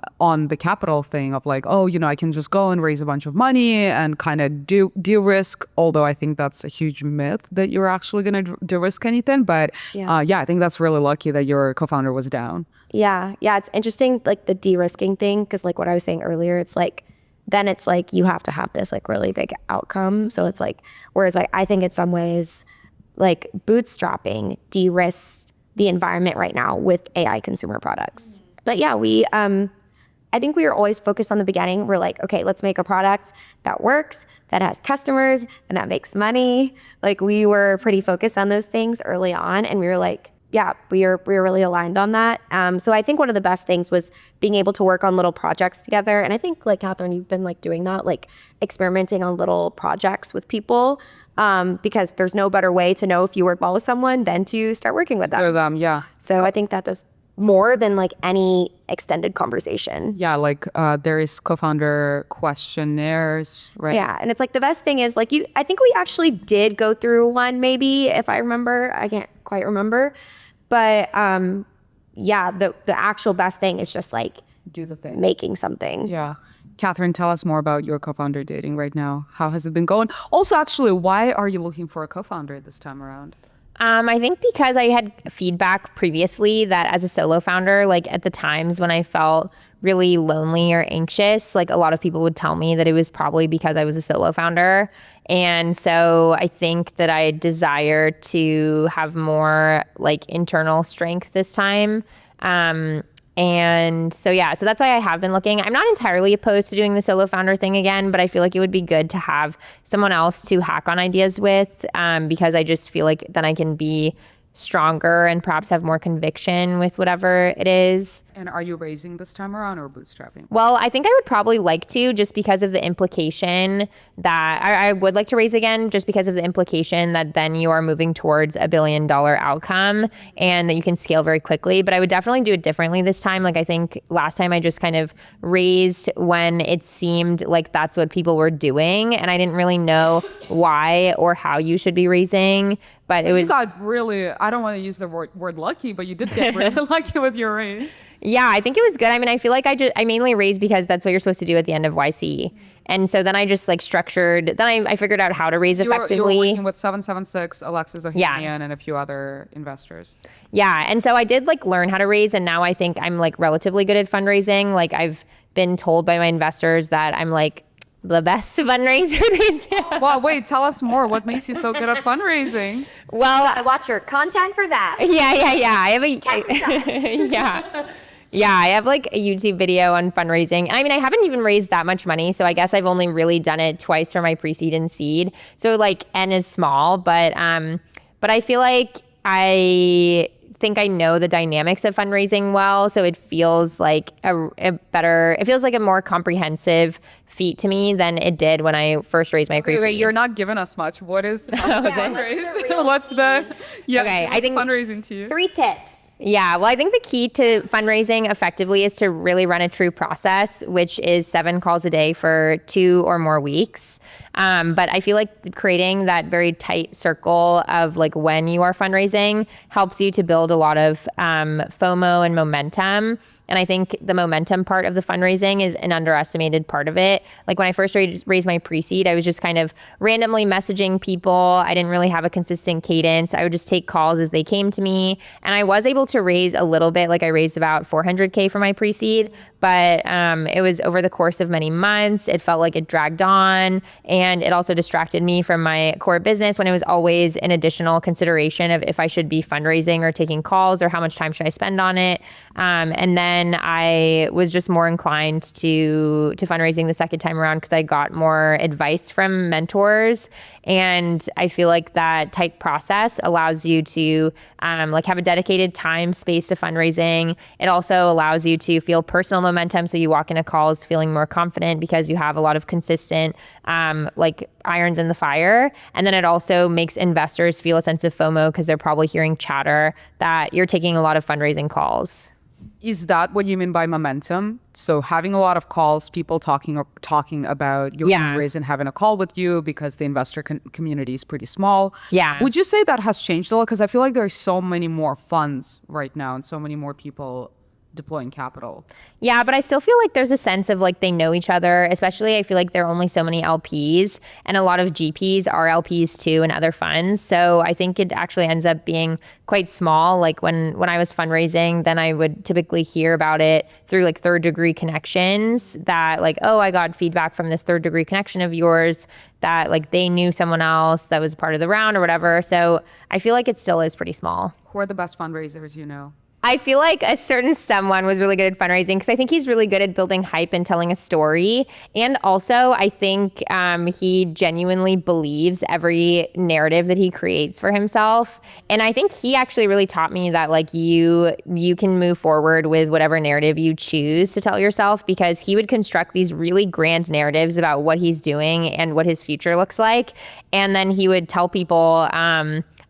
the capital thing of like, oh, I can just go and raise a bunch of money and kind of de-risk. Although I think that's a huge myth that you're actually going to de-risk anything. But I think that's really lucky that your co-founder was down. Yeah, it's interesting, like the de-risking thing, because like what I was saying earlier, it's like, then it's like you have to have this like really big outcome. So it's like, whereas like I think in some ways, like bootstrapping de-risks the environment right now with AI consumer products. But yeah, I think we were always focused on the beginning. We're like, okay, let's make a product that works, that has customers, and that makes money. Like we were pretty focused on those things early on, and we were like, yeah, we were really aligned on that. So I think one of the best things was being able to work on little projects together. And I think like Kathryn, you've been like doing that, like experimenting on little projects with people, because there's no better way to know if you work well with someone than to start working with them. Yeah. So I think that does more than like any extended conversation. Yeah, like there is co-founder questionnaires, right? Yeah, and it's like the best thing is like I think we actually did go through one maybe, if I remember. I can't quite remember. But the actual best thing is just like do the thing. Making something. Yeah. Kathryn, tell us more about your co-founder dating right now. How has it been going? Also, actually, why are you looking for a co-founder this time around? I think because I had feedback previously that as a solo founder, like at the times when I felt really lonely or anxious, like a lot of people would tell me that it was probably because I was a solo founder. And so I think that I desire to have more like internal strength this time. And so, so that's why I have been looking. I'm not entirely opposed to doing the solo founder thing again, but I feel like it would be good to have someone else to hack on ideas with, because I just feel like then I can be stronger and perhaps have more conviction with whatever it is. And are you raising this time around or bootstrapping? Well, I think I would probably like to, just because of the implication that I would like to raise again, just because of the implication that then you are moving towards $1 billion outcome and that you can scale very quickly. But I would definitely do it differently this time. Like I think last time I just kind of raised when it seemed like that's what people were doing. And I didn't really know why or how you should be raising. But it You was, got really, I don't want to use the word lucky, but you did get really lucky with your raise. yeah, I think it was good. I mean, I feel like I mainly raised because that's what you're supposed to do at the end of YC. And so then I just like structured, then I figured out how to raise You were effectively. working with 776, Alexis Ohanian, and a few other investors. Yeah. And so I did like learn how to raise. And now I think I'm like relatively good at fundraising. Like I've been told by my investors that I'm like the best fundraiser. Well, wait, tell us more. What makes you so good at fundraising? Well, I watch your content for that. yeah. I have Kathryn yeah. Yeah, I have like a YouTube video on fundraising. I mean, I haven't even raised that much money. So I guess I've only really done it twice for my pre-seed and seed. So like N is small, but I feel like I think I know the dynamics of fundraising well. So it feels like it feels like a more comprehensive feat to me than it did when I first raised my pre-seed. Wait, you're not giving us much. What is how to fundraise? What's Okay, I think fundraising to you? 3 tips. Yeah, well, I think the key to fundraising effectively is to really run a true process, which is 7 calls a day for 2 or more weeks. But I feel like creating that very tight circle of like when you are fundraising helps you to build a lot of FOMO and momentum. And I think the momentum part of the fundraising is an underestimated part of it. Like when I first raised my pre-seed, I was just kind of randomly messaging people. I didn't really have a consistent cadence. I would just take calls as they came to me. And I was able to raise a little bit. Like I raised about $400K for my pre-seed, but it was over the course of many months. It felt like it dragged on, and it also distracted me from my core business when it was always an additional consideration of if I should be fundraising or taking calls or how much time should I spend on it. And then I was just more inclined to fundraising the second time around because I got more advice from mentors. And I feel like that tight process allows you to like have a dedicated time space to fundraising. It also allows you to feel personal momentum. So you walk into calls feeling more confident because you have a lot of consistent like irons in the fire. And then it also makes investors feel a sense of FOMO because they're probably hearing chatter that you're taking a lot of fundraising calls. Is that what you mean by momentum? So having a lot of calls, people talking about your fundraising and having a call with you because the investor community is pretty small. Yeah. Would you say that has changed a lot? Because I feel like there are so many more funds right now and so many more people deploying capital. Yeah, but I still feel like there's a sense of like they know each other, especially I feel like there are only so many LPs and a lot of GPs are LPs too and other funds. So I think it actually ends up being quite small. Like when I was fundraising, then I would typically hear about it through like third degree connections that like, oh, I got feedback from this third degree connection of yours that like they knew someone else that was part of the round or whatever. So I feel like it still is pretty small. Who are the best fundraisers you know? I feel like a certain someone was really good at fundraising because I think he's really good at building hype and telling a story. And also, I think he genuinely believes every narrative that he creates for himself. And I think he actually really taught me that like you can move forward with whatever narrative you choose to tell yourself, because he would construct these really grand narratives about what he's doing and what his future looks like. And then he would tell people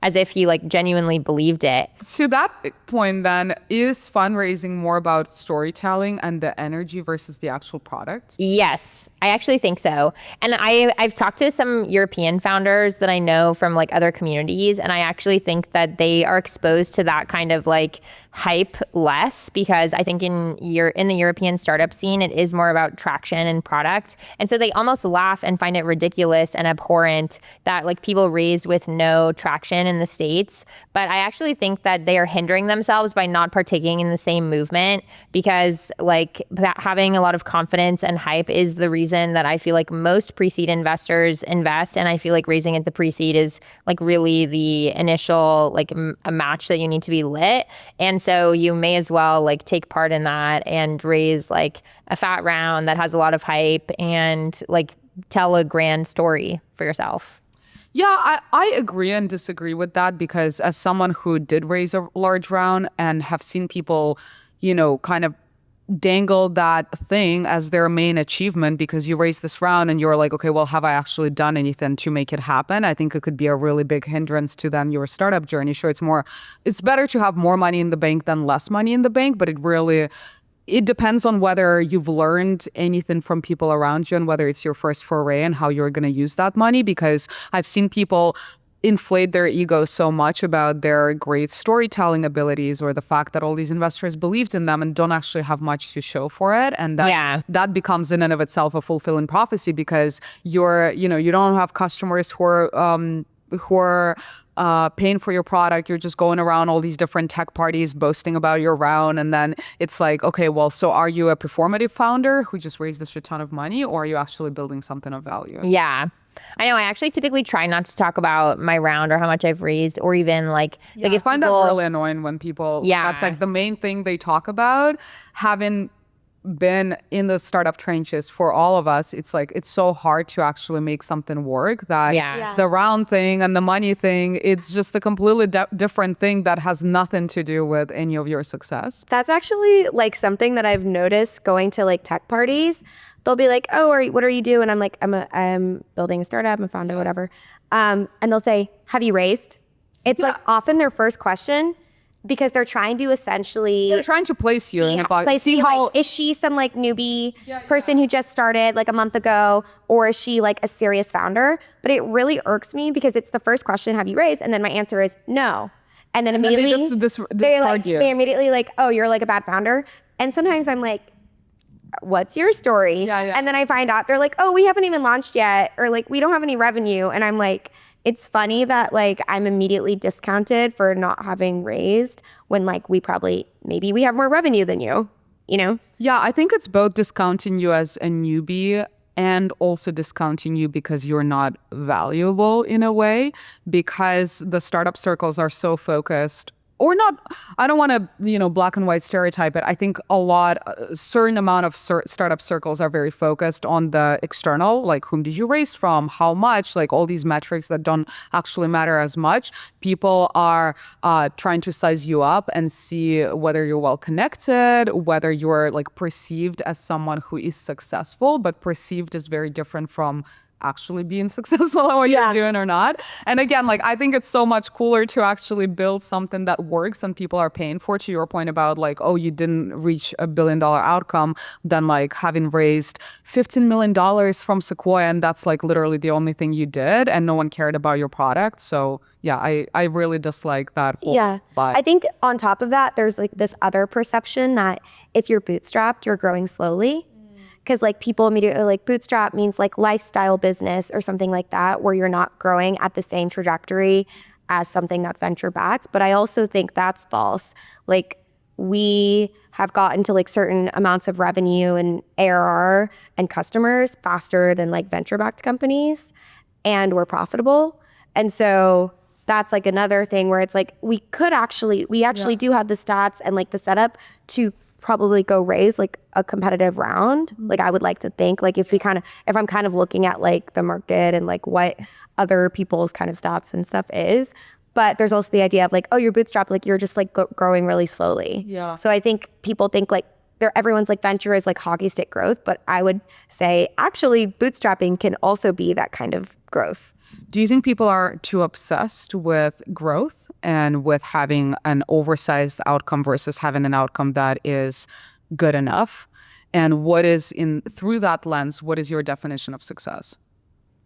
as if he like genuinely believed it. To that point then, is fundraising more about storytelling and the energy versus the actual product? Yes, I actually think so. And I've talked to some European founders that I know from like other communities, and I actually think that they are exposed to that kind of like hype less, because I think in the European startup scene, it is more about traction and product. And so they almost laugh and find it ridiculous and abhorrent that like people raised with no traction in the States. But I actually think that they are hindering themselves by not partaking in the same movement, because like having a lot of confidence and hype is the reason that I feel like most pre-seed investors invest. And I feel like raising at the pre-seed is like really the initial like a match that you need to be lit. And so you may as well like take part in that and raise like a fat round that has a lot of hype and like tell a grand story for yourself. Yeah, I agree and disagree with that, because as someone who did raise a large round and have seen people, kind of dangle that thing as their main achievement because you raised this round and you're like, okay, well, have I actually done anything to make it happen? I think it could be a really big hindrance to then your startup journey. Sure, it's better to have more money in the bank than less money in the bank, but it depends on whether you've learned anything from people around you and whether it's your first foray and how you're going to use that money. Because I've seen people inflate their ego so much about their great storytelling abilities or the fact that all these investors believed in them and don't actually have much to show for it. And that becomes in and of itself a fulfilling prophecy, because you don't have customers who are paying for your product. You're just going around all these different tech parties boasting about your round. And then it's like, okay, well, so are you a performative founder who just raised a shit ton of money, or are you actually building something of value? Yeah. I know. I actually typically try not to talk about my round or how much I've raised, or even like if I find people, that really annoying when people, that's like the main thing they talk about. Having been in the startup trenches for all of us, it's like, it's so hard to actually make something work, that the round thing and the money thing, it's just a completely different thing that has nothing to do with any of your success. That's actually like something that I've noticed going to like tech parties. They'll be like, "Oh, what are you doing?" And I'm like, I'm building a startup, I'm a founder, whatever. And they'll say, "Have you raised?" It's like often their first question, because they're trying to essentially place you in a box. see how, is she some like newbie person who just started like a month ago, or is she like a serious founder? But it really irks me, because it's the first question, "Have you raised?" And then my answer is no. And then immediately they immediately like, "Oh, you're like a bad founder." And sometimes I'm like, "What's your story?" And then I find out they're like, "Oh, we haven't even launched yet," or like, "We don't have any revenue." And I'm like, it's funny that like I'm immediately discounted for not having raised, when like maybe we have more revenue than you, you know? Yeah, I think it's both discounting you as a newbie and also discounting you because you're not valuable in a way, because the startup circles are so focused, or not, I don't want to, black and white stereotype it. I think a certain amount of startup circles are very focused on the external, like whom did you raise from, how much, like all these metrics that don't actually matter as much. People are trying to size you up and see whether you're well connected, whether you're like perceived as someone who is successful, but perceived is very different from actually being successful at what you're doing or not. And again, like, I think it's so much cooler to actually build something that works and people are paying for, to your point about like, oh, you didn't reach $1 billion outcome, than like having raised $15 million from Sequoia, and that's like literally the only thing you did and no one cared about your product. So yeah, I really dislike that whole vibe. I think on top of that, there's like this other perception that if you're bootstrapped, you're growing slowly. Because like people immediately like bootstrap means like lifestyle business or something like that, where you're not growing at the same trajectory as something that's venture backed. But I also think that's false. Like, we have gotten to like certain amounts of revenue and ARR and customers faster than like venture backed companies, and we're profitable. And so that's like another thing where it's like we actually do have the stats and like the setup to probably go raise like a competitive round. Like, I would like to think, like, if I'm kind of looking at like the market and like what other people's kind of stats and stuff is. But there's also the idea of like, oh, you're bootstrapped, like you're just like growing really slowly. So I think people think like everyone's like venture is like hockey stick growth, but I would say actually bootstrapping can also be that kind of growth. Do you think people are too obsessed with growth and with having an oversized outcome versus having an outcome that is good enough? And through that lens, what is your definition of success?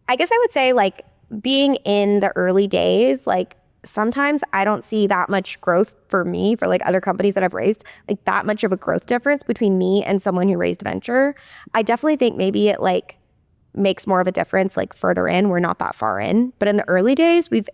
I guess I would say like being in the early days, like sometimes I don't see that much growth for me, for like other companies that I've raised, like that much of a growth difference between me and someone who raised venture. I definitely think maybe it like makes more of a difference like further in. We're not that far in, but in the early days, we've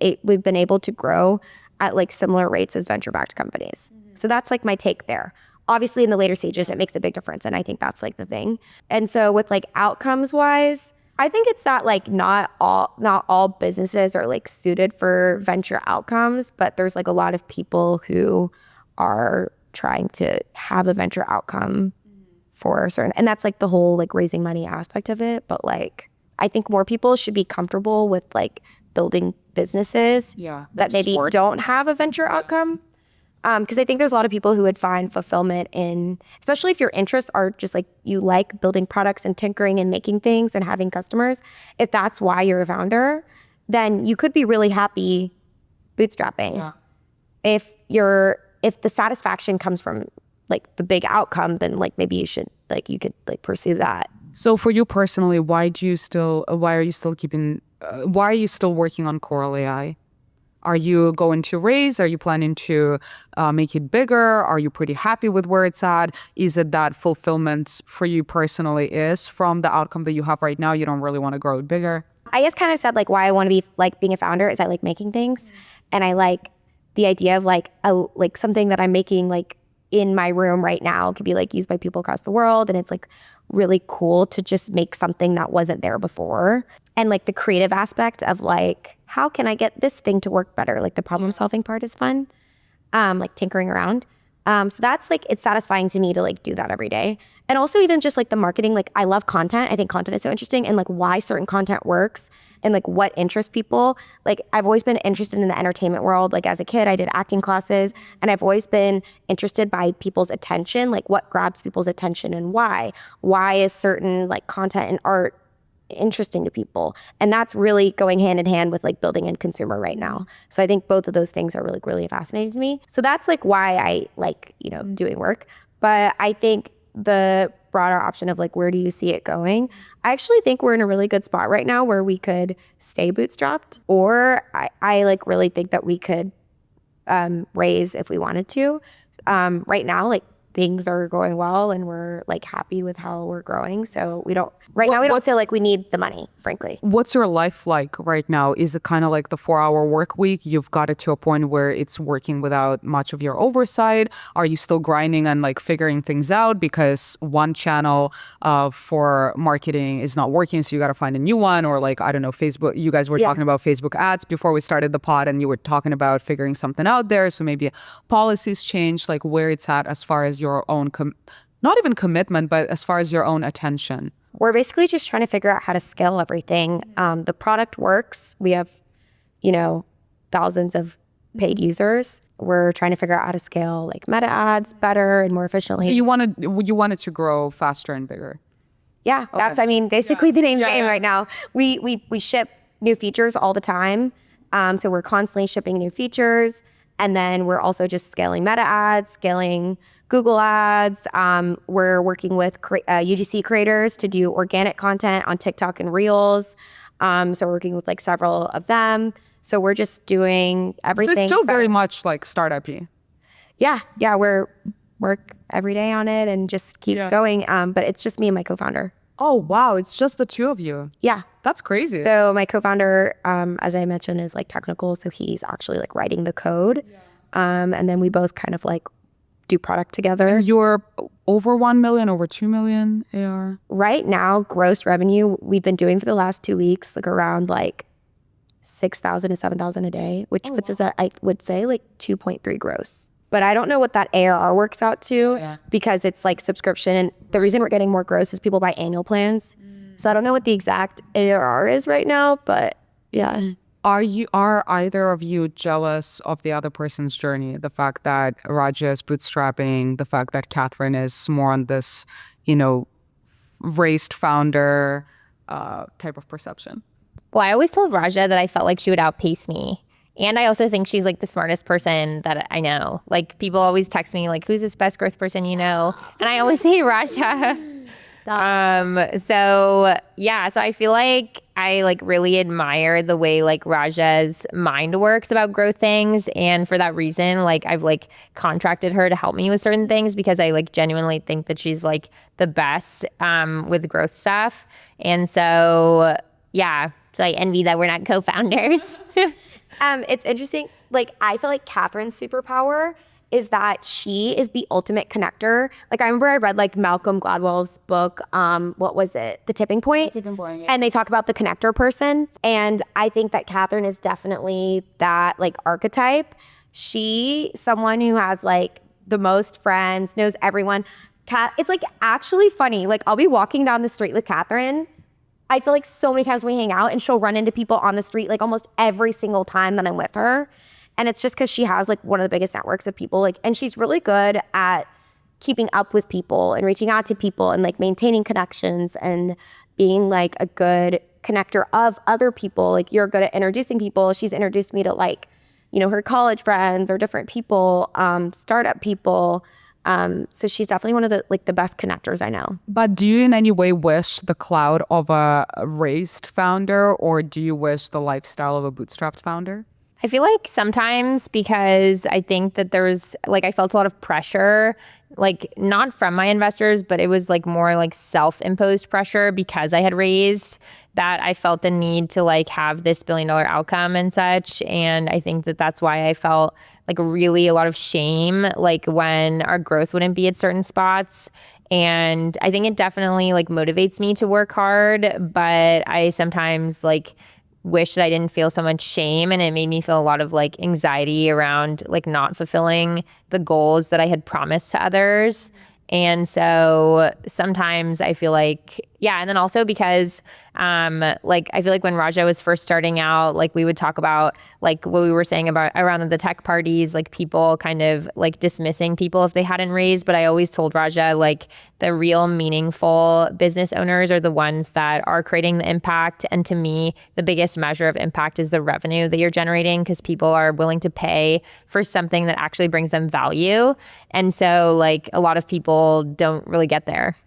been able to grow at like similar rates as venture-backed companies. So that's like my take there. Obviously, in the later stages, it makes a big difference, and I think that's like the thing. And so with like outcomes wise, I think it's that like not all businesses are like suited for venture outcomes, but there's like a lot of people who are trying to have a venture outcome for certain, and that's like the whole like raising money aspect of it. But like, I think more people should be comfortable with like building businesses that maybe don't have a venture outcome. Because I think there's a lot of people who would find fulfillment in, especially if your interests are just like you like building products and tinkering and making things and having customers. If that's why you're a founder, then you could be really happy bootstrapping. If the satisfaction comes from like the big outcome, then like maybe you could like pursue that. So for you personally, why are you still working on Coral AI? Are you going to raise? Are you planning to make it bigger? Are you pretty happy with where it's at? Is it that fulfillment for you personally is from the outcome that you have right now? You don't really want to grow it bigger? I just kind of said like why I want to be like being a founder is I like making things, and I like the idea of like something that I'm making like in my room right now could be like used by people across the world, and it's like really cool to just make something that wasn't there before. And like the creative aspect of like how can I get this thing to work better? Like the problem solving part is fun, like tinkering around. So that's like, it's satisfying to me to like do that every day. And also even just like the marketing, like I love content. I think content is so interesting, and like why certain content works and like what interests people. Like I've always been interested in the entertainment world. Like as a kid, I did acting classes, and I've always been interested by people's attention, like what grabs people's attention and why. Why is certain like content and art interesting to people? And that's really going hand in hand with like building in consumer right now. So I think both of those things are really, really fascinating to me. So that's like why I like, you know, doing work. But I think the broader option of like, where do you see it going? I actually think we're in a really good spot right now where we could stay bootstrapped, or I like really think that we could raise if we wanted to. Right now, like things are going well and we're like happy with how we're growing. So we don't feel like we need the money, frankly. What's your life like right now? Is it kind of like the 4-hour work week? You've got it to a point where it's working without much of your oversight. Are you still grinding and like figuring things out because one channel for marketing is not working, so you got to find a new one? Or like, I don't know, Facebook, you guys were talking about Facebook ads before we started the pod, and you were talking about figuring something out there. So maybe policies change, like where it's at as far as your own, not even commitment, but as far as your own attention. We're basically just trying to figure out how to scale everything. The product works. We have, you know, thousands of paid users. We're trying to figure out how to scale like meta ads better and more efficiently. So you wanted to grow faster and bigger. Yeah, okay. That's, I mean, basically the name of the game right now. We ship new features all the time. So we're constantly shipping new features. And then we're also just scaling meta ads, scaling Google ads. We're working with UGC creators to do organic content on TikTok and Reels. So we're working with like several of them. So we're just doing everything. So it's still very much like startup-y. Yeah, we're work every day on it and just keep going. But it's just me and my co-founder. Oh, wow. It's just the two of you. Yeah. That's crazy. So my co-founder, as I mentioned, is like technical. So he's actually like writing the code. And then we both kind of like do product together. And you're over 1 million, over 2 million AR? Right now, gross revenue we've been doing for the last 2 weeks, like around like 6,000 to 7,000 a day, which puts us at, I would say, like 2.3 gross. But I don't know what that ARR works out to because it's like subscription. And the reason we're getting more gross is people buy annual plans. So I don't know what the exact ARR is right now, but yeah. Are either of you jealous of the other person's journey? The fact that Rajya is bootstrapping, the fact that Kathryn is more on this, you know, raised founder type of perception? Well, I always told Rajya that I felt like she would outpace me. And I also think she's like the smartest person that I know. Like people always text me like, who's this best growth person you know? And I always say Rajya. So I feel like I like really admire the way like Rajya's mind works about growth things. And for that reason, like I've like contracted her to help me with certain things because I like genuinely think that she's like the best with growth stuff. And so, so I envy that we're not co-founders. It's interesting. Like I feel like Kathryn's superpower is that she is the ultimate connector. Like I remember I read like Malcolm Gladwell's book, what was it? The Tipping Point? The Tipping Point, yeah. And they talk about the connector person. And I think that Kathryn is definitely that like archetype. Someone who has like the most friends, knows everyone. It's like actually funny. Like I'll be walking down the street with Kathryn. I feel like so many times we hang out and she'll run into people on the street like almost every single time that I'm with her. And it's just because she has like one of the biggest networks of people, like, and she's really good at keeping up with people and reaching out to people and like maintaining connections and being like a good connector of other people. Like you're good at introducing people. She's introduced me to like, you know, her college friends or different people, startup people. So she's definitely one of the like the best connectors I know. But do you in any way wish the cloud of a raised founder, or do you wish the lifestyle of a bootstrapped founder? I feel like sometimes because I think that there's like I felt a lot of pressure, like not from my investors, but it was like more like self-imposed pressure because I had raised that I felt the need to like have this billion-dollar outcome and such. And I think that that's why I felt like really a lot of shame, like when our growth wouldn't be at certain spots. And I think it definitely like motivates me to work hard, but I sometimes like wish that I didn't feel so much shame, and it made me feel a lot of like anxiety around like not fulfilling the goals that I had promised to others. And so sometimes I feel like, yeah. And then also because, like, I feel like when Rajya was first starting out, like we would talk about like what we were saying about around the tech parties, like people kind of like dismissing people if they hadn't raised. But I always told Rajya, like the real meaningful business owners are the ones that are creating the impact. And to me, the biggest measure of impact is the revenue that you're generating, because people are willing to pay for something that actually brings them value. And so like a lot of people don't really get there.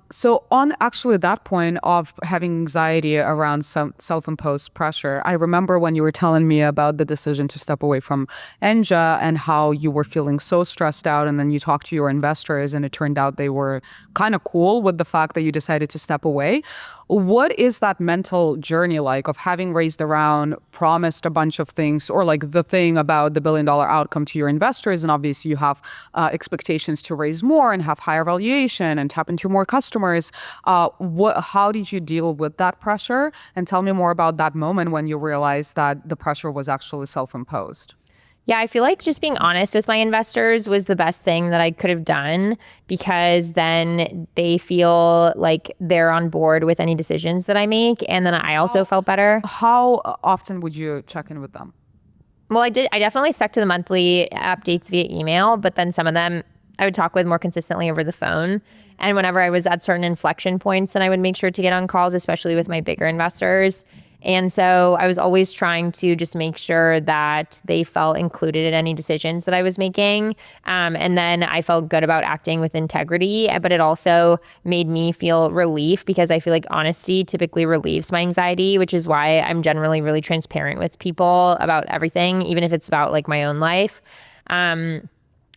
So on actually that point of having anxiety around some self-imposed pressure, I remember when you were telling me about the decision to step away from Anja and how you were feeling so stressed out, and then you talked to your investors and it turned out they were kind of cool with the fact that you decided to step away. What is that mental journey like of having raised around, promised a bunch of things, or like the thing about the billion-dollar outcome to your investors, and obviously you have expectations to raise more and have higher valuation and tap into more customers. How did you deal with that pressure? And tell me more about that moment when you realized that the pressure was actually self-imposed. Yeah, I feel like just being honest with my investors was the best thing that I could have done, because then they feel like they're on board with any decisions that I make. And then I also felt better. How often would you check in with them? Well, I definitely stuck to the monthly updates via email, but then some of them I would talk with more consistently over the phone. And whenever I was at certain inflection points, then I would make sure to get on calls, especially with my bigger investors. And so I was always trying to just make sure that they felt included in any decisions that I was making. And then I felt good about acting with integrity, but it also made me feel relief, because I feel like honesty typically relieves my anxiety, which is why I'm generally really transparent with people about everything, even if it's about like my own life.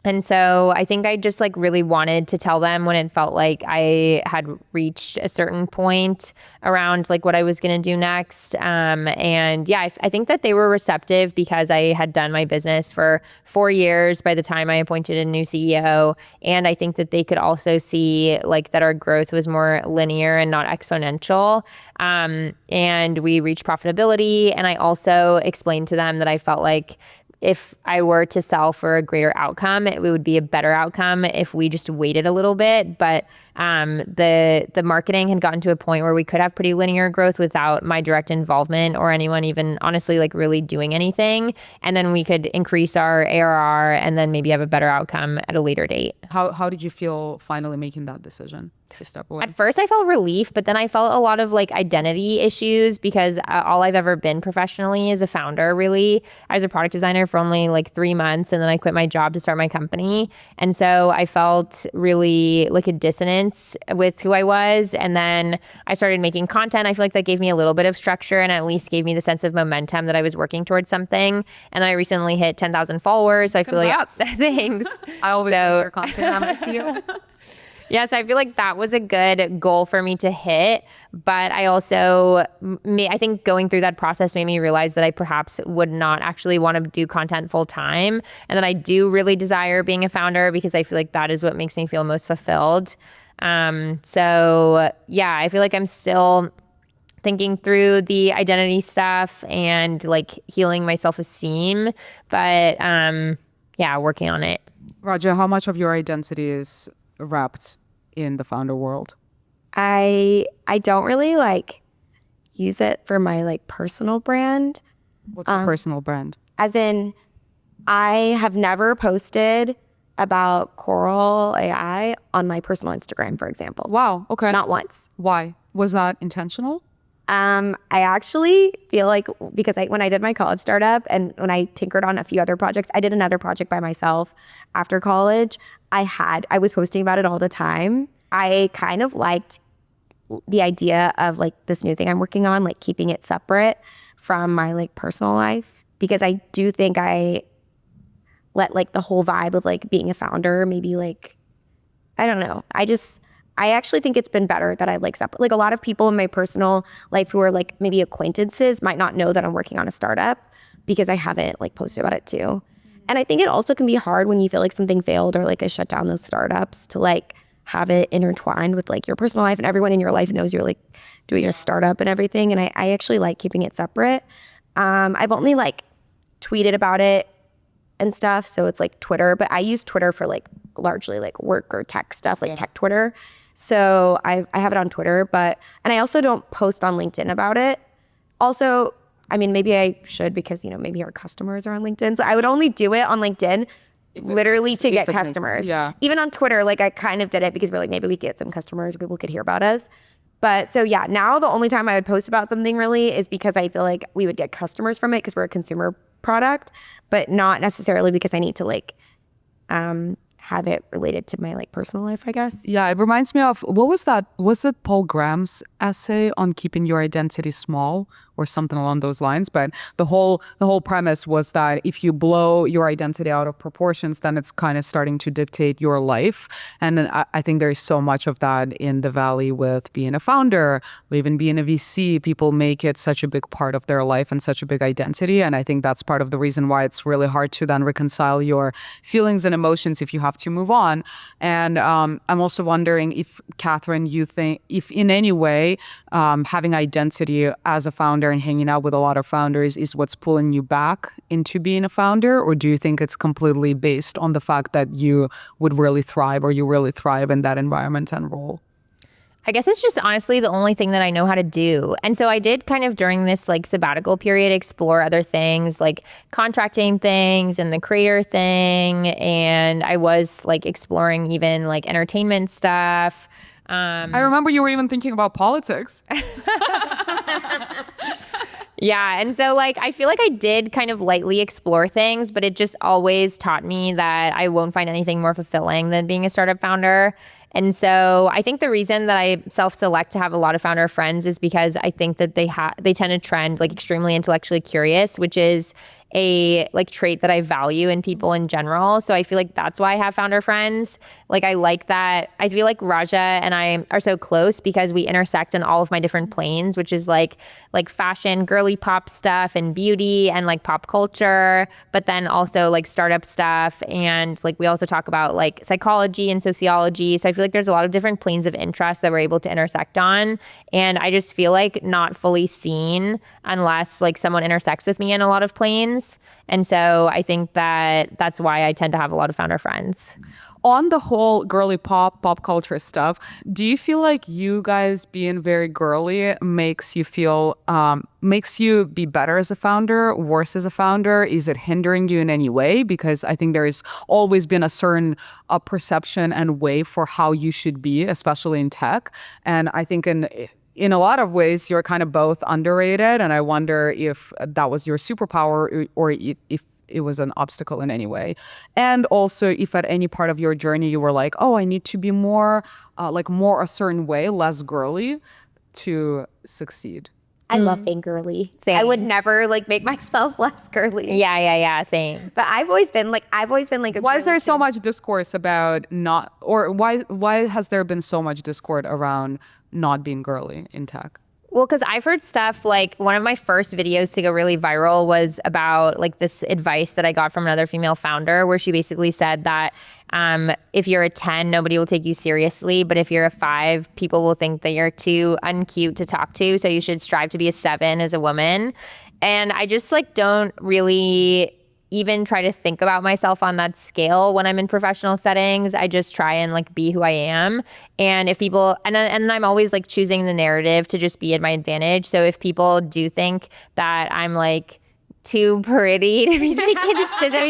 And so I think I just like really wanted to tell them when it felt like I had reached a certain point around like what I was going to do next. And yeah, I think that they were receptive, because I had done my business for 4 years by the time I appointed a new CEO. And I think that they could also see like that our growth was more linear and not exponential. And we reached profitability. And I also explained to them that I felt like if I were to sell for a greater outcome, it would be a better outcome if we just waited a little bit. But the marketing had gotten to a point where we could have pretty linear growth without my direct involvement or anyone even honestly like really doing anything. And then we could increase our ARR and then maybe have a better outcome at a later date. How did you feel finally making that decision to step away? At first I felt relief, but then I felt a lot of like identity issues, because all I've ever been professionally is a founder, really. I was a product designer for only like 3 months, and then I quit my job to start my company. And so I felt really like a dissonance with who I was. And then I started making content. I feel like that gave me a little bit of structure and at least gave me the sense of momentum that I was working towards something. And then I recently hit 10,000 followers. So I feel like thanks. I always love your content. I'm gonna see you. Yeah, so I feel like that was a good goal for me to hit. But I also, I think going through that process made me realize that I perhaps would not actually want to do content full time. And that I do really desire being a founder, because I feel like that is what makes me feel most fulfilled. So yeah, I feel like I'm still thinking through the identity stuff and like healing my self-esteem. But yeah, working on it. Rajya, how much of your identity is wrapped in the founder world? I don't really like use it for my like personal brand. What's your personal brand? As in, I have never posted about Coral AI on my personal Instagram, for example. Wow. Okay. Not once. Why? Was that intentional? I actually feel like, because when I did my college startup and when I tinkered on a few other projects, I did another project by myself after college. I was posting about it all the time. I kind of liked the idea of like this new thing I'm working on, like keeping it separate from my like personal life, because I do think I let like the whole vibe of like being a founder, maybe like, I don't know. I actually think it's been better that I like separate. Like a lot of people in my personal life who are like maybe acquaintances might not know that I'm working on a startup because I haven't like posted about it too. And I think it also can be hard when you feel like something failed or like I shut down those startups to like have it intertwined with like your personal life, and everyone in your life knows you're like doing a startup and everything. And I actually like keeping it separate. I've only like tweeted about it and stuff, so it's like Twitter, but I use Twitter for like largely like work or tech stuff, like tech Twitter. So I have it on Twitter, and I also don't post on LinkedIn about it. Also, I mean, maybe I should because, you know, maybe our customers are on LinkedIn. So I would only do it on LinkedIn literally to get customers. Yeah. Even on Twitter, like I kind of did it because we're like, maybe we get some customers, people could hear about us. But so yeah, now the only time I would post about something really is because I feel like we would get customers from it because we're a consumer product, but not necessarily because I need to like have it related to my like personal life, I guess. Yeah, it reminds me of, what was that? Was it Paul Graham's essay on keeping your identity small or something along those lines? But the whole premise was that if you blow your identity out of proportions, then it's kind of starting to dictate your life. And I think there's so much of that in the Valley with being a founder, or even being a VC. People make it such a big part of their life and such a big identity. And I think that's part of the reason why it's really hard to then reconcile your feelings and emotions if you have to move on. And I'm also wondering if, Kathryn, you think if in any way having identity as a founder and hanging out with a lot of founders is what's pulling you back into being a founder, or do you think it's completely based on the fact that you would really thrive, or you really thrive in that environment and role? I guess it's just honestly the only thing that I know how to do. And so I did kind of during this like sabbatical period explore other things like contracting things and the creator thing. And I was like exploring even like entertainment stuff. I remember you were even thinking about politics. Yeah. And so like, I feel like I did kind of lightly explore things, but it just always taught me that I won't find anything more fulfilling than being a startup founder. And so I think the reason that I self-select to have a lot of founder friends is because I think that they tend to trend like extremely intellectually curious, which is a like trait that I value in people in general. So I feel like that's why I have founder friends. Like I like that. I feel like Rajya and I are so close because we intersect in all of my different planes, which is like fashion, girly pop stuff and beauty and like pop culture, but then also like startup stuff. And like we also talk about like psychology and sociology. So I feel like there's a lot of different planes of interest that we're able to intersect on. And I just feel like not fully seen unless like someone intersects with me in a lot of planes. And so I think that that's why I tend to have a lot of founder friends. On the whole girly pop culture stuff, do you feel like you guys being very girly makes you be better as a founder, worse as a founder? Is it hindering you in any way? Because I think there's always been a certain perception and way for how you should be, especially in tech. And I think in a lot of ways, you're kind of both underrated. And I wonder if that was your superpower or if it was an obstacle in any way. And also if at any part of your journey you were like, oh, I need to be more a certain way, less girly to succeed. I love being girly. Same. I would never like make myself less girly. Yeah, same. But I've always been like a Why is there girly so too. much discourse about why has there been so much discord around not being girly in tech? Well, because I've heard stuff like one of my first videos to go really viral was about like this advice that I got from another female founder where she basically said that if you're a 10, nobody will take you seriously. But if you're a 5, people will think that you're too uncute to talk to. So you should strive to be a 7 as a woman. And I just like don't really even try to think about myself on that scale when I'm in professional settings. I just try and like be who I am. And if people, and I'm always like choosing the narrative to just be at my advantage. So if people do think that I'm like too pretty to be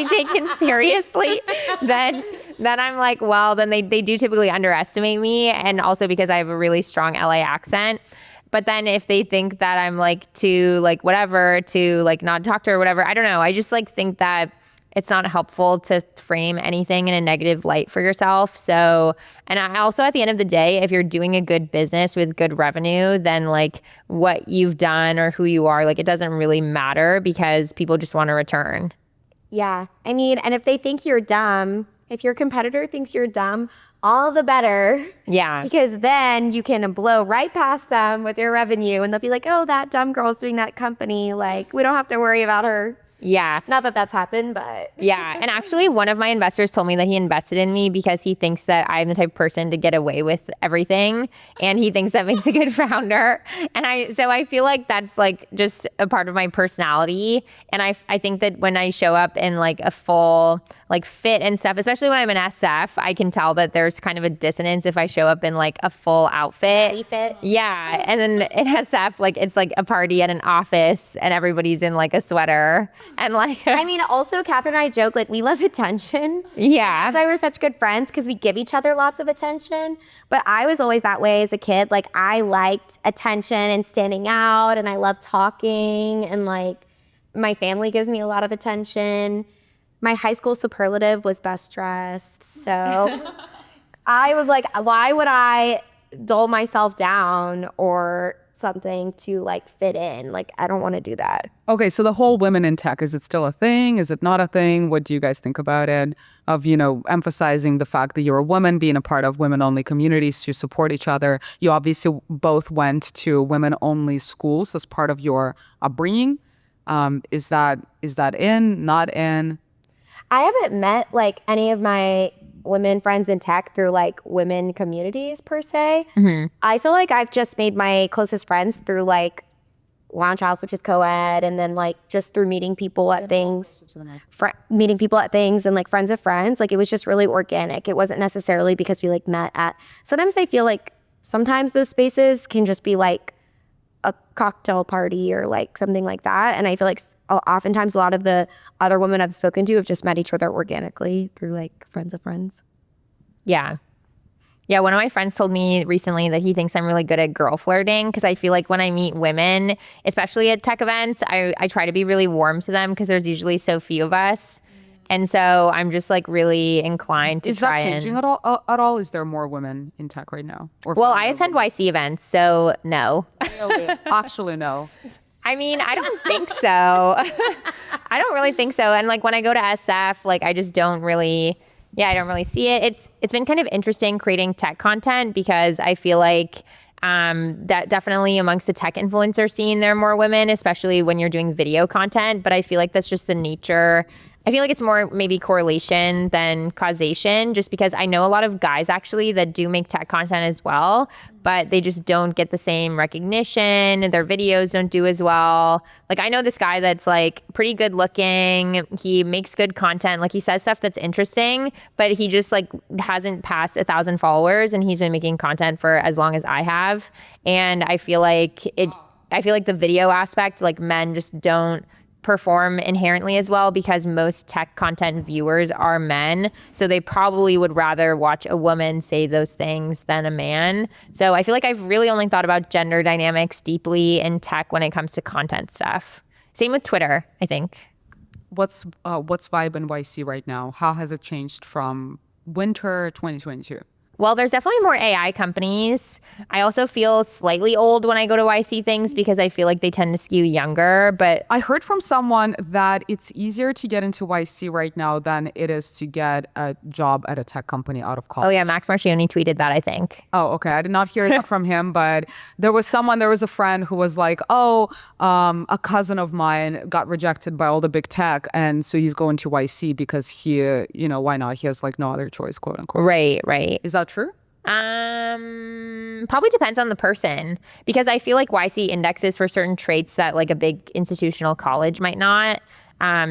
taken seriously, then I'm like, well, then they do typically underestimate me. And also because I have a really strong LA accent. But then if they think that I'm like too like whatever to like not talk to her or whatever, I don't know. I just like think that it's not helpful to frame anything in a negative light for yourself. So, and I also, at the end of the day, if you're doing a good business with good revenue, then like what you've done or who you are, like it doesn't really matter because people just want to return. Yeah. I mean, and if they think you're dumb, if your competitor thinks you're dumb, all the better. Yeah. Because then you can blow right past them with your revenue and they'll be like, oh, that dumb girl's doing that company. Like, we don't have to worry about her. Yeah. Not that that's happened, but. Yeah. And actually, one of my investors told me that he invested in me because he thinks that I'm the type of person to get away with everything. And he thinks that makes a good founder. And so I feel like that's like just a part of my personality. And I think that when I show up in like a full like fit and stuff, especially when I'm in SF, I can tell that there's kind of a dissonance if I show up in like a full outfit. Fit. Yeah. And then in SF, like it's like a party at an office and everybody's in like a sweater. And like, I mean, also, Kathryn and I joke, like, we love attention. yeah. That's why we're such good friends, because we give each other lots of attention. But I was always that way as a kid. Like, I liked attention and standing out, and I loved talking, and like, my family gives me a lot of attention. My high school superlative was best dressed. So I was like, why would I dull myself down or something to like fit in? Like, I don't want to do that. Okay, so the whole women in tech, is it still a thing? Is it not a thing? What do you guys think about it? Of, you know, emphasizing the fact that you're a woman, being a part of women-only communities to support each other. You obviously both went to women-only schools as part of your upbringing. Is that in, not in? I haven't met like any of my women friends in tech through like women communities per se. Mm-hmm. I feel like I've just made my closest friends through like Lounge House, which is co-ed, and then like just through meeting people at things, meeting people at things and like friends of friends. Like, it was just really organic. It wasn't necessarily because we like met at, sometimes I feel like sometimes those spaces can just be like a cocktail party or like something like that. And I feel like oftentimes a lot of the other women I've spoken to have just met each other organically through like friends of friends. Yeah. Yeah, one of my friends told me recently that he thinks I'm really good at girl flirting because I feel like when I meet women, especially at tech events, I try to be really warm to them because there's usually so few of us. And so I'm just like really inclined to try. Is that changing at all? Is there more women in tech right now? Or well, I attend YC events, so no. Really? Actually, no. I mean, I don't think so. I don't really think so. And like when I go to SF, like I just don't really, I don't really see it. It's been kind of interesting creating tech content because I feel like that definitely amongst the tech influencer scene, there are more women, especially when you're doing video content. But I feel like that's just the nature. I feel like it's more maybe correlation than causation, just because I know a lot of guys actually that do make tech content as well, but they just don't get the same recognition. Their videos don't do as well. Like I know this guy that's like pretty good looking. He makes good content. Like he says stuff that's interesting, but he just like hasn't passed 1,000 followers and he's been making content for as long as I have. And I feel like the video aspect, like men just don't perform inherently as well because most tech content viewers are men. So they probably would rather watch a woman say those things than a man. So I feel like I've really only thought about gender dynamics deeply in tech when it comes to content stuff. Same with Twitter, I think. What's Vibe in YC right now? How has it changed from winter 2022? Well, there's definitely more AI companies. I also feel slightly old when I go to YC things because I feel like they tend to skew younger. But I heard from someone that it's easier to get into YC right now than it is to get a job at a tech company out of college. Oh yeah, Max Marchioni tweeted that, I think. Oh, okay. I did not hear that from him, but there was a friend who was like, a cousin of mine got rejected by all the big tech. And so he's going to YC because he, why not? He has like no other choice, quote unquote. Right. Is that true? Probably depends on the person because I feel like YC indexes for certain traits that like a big institutional college might not.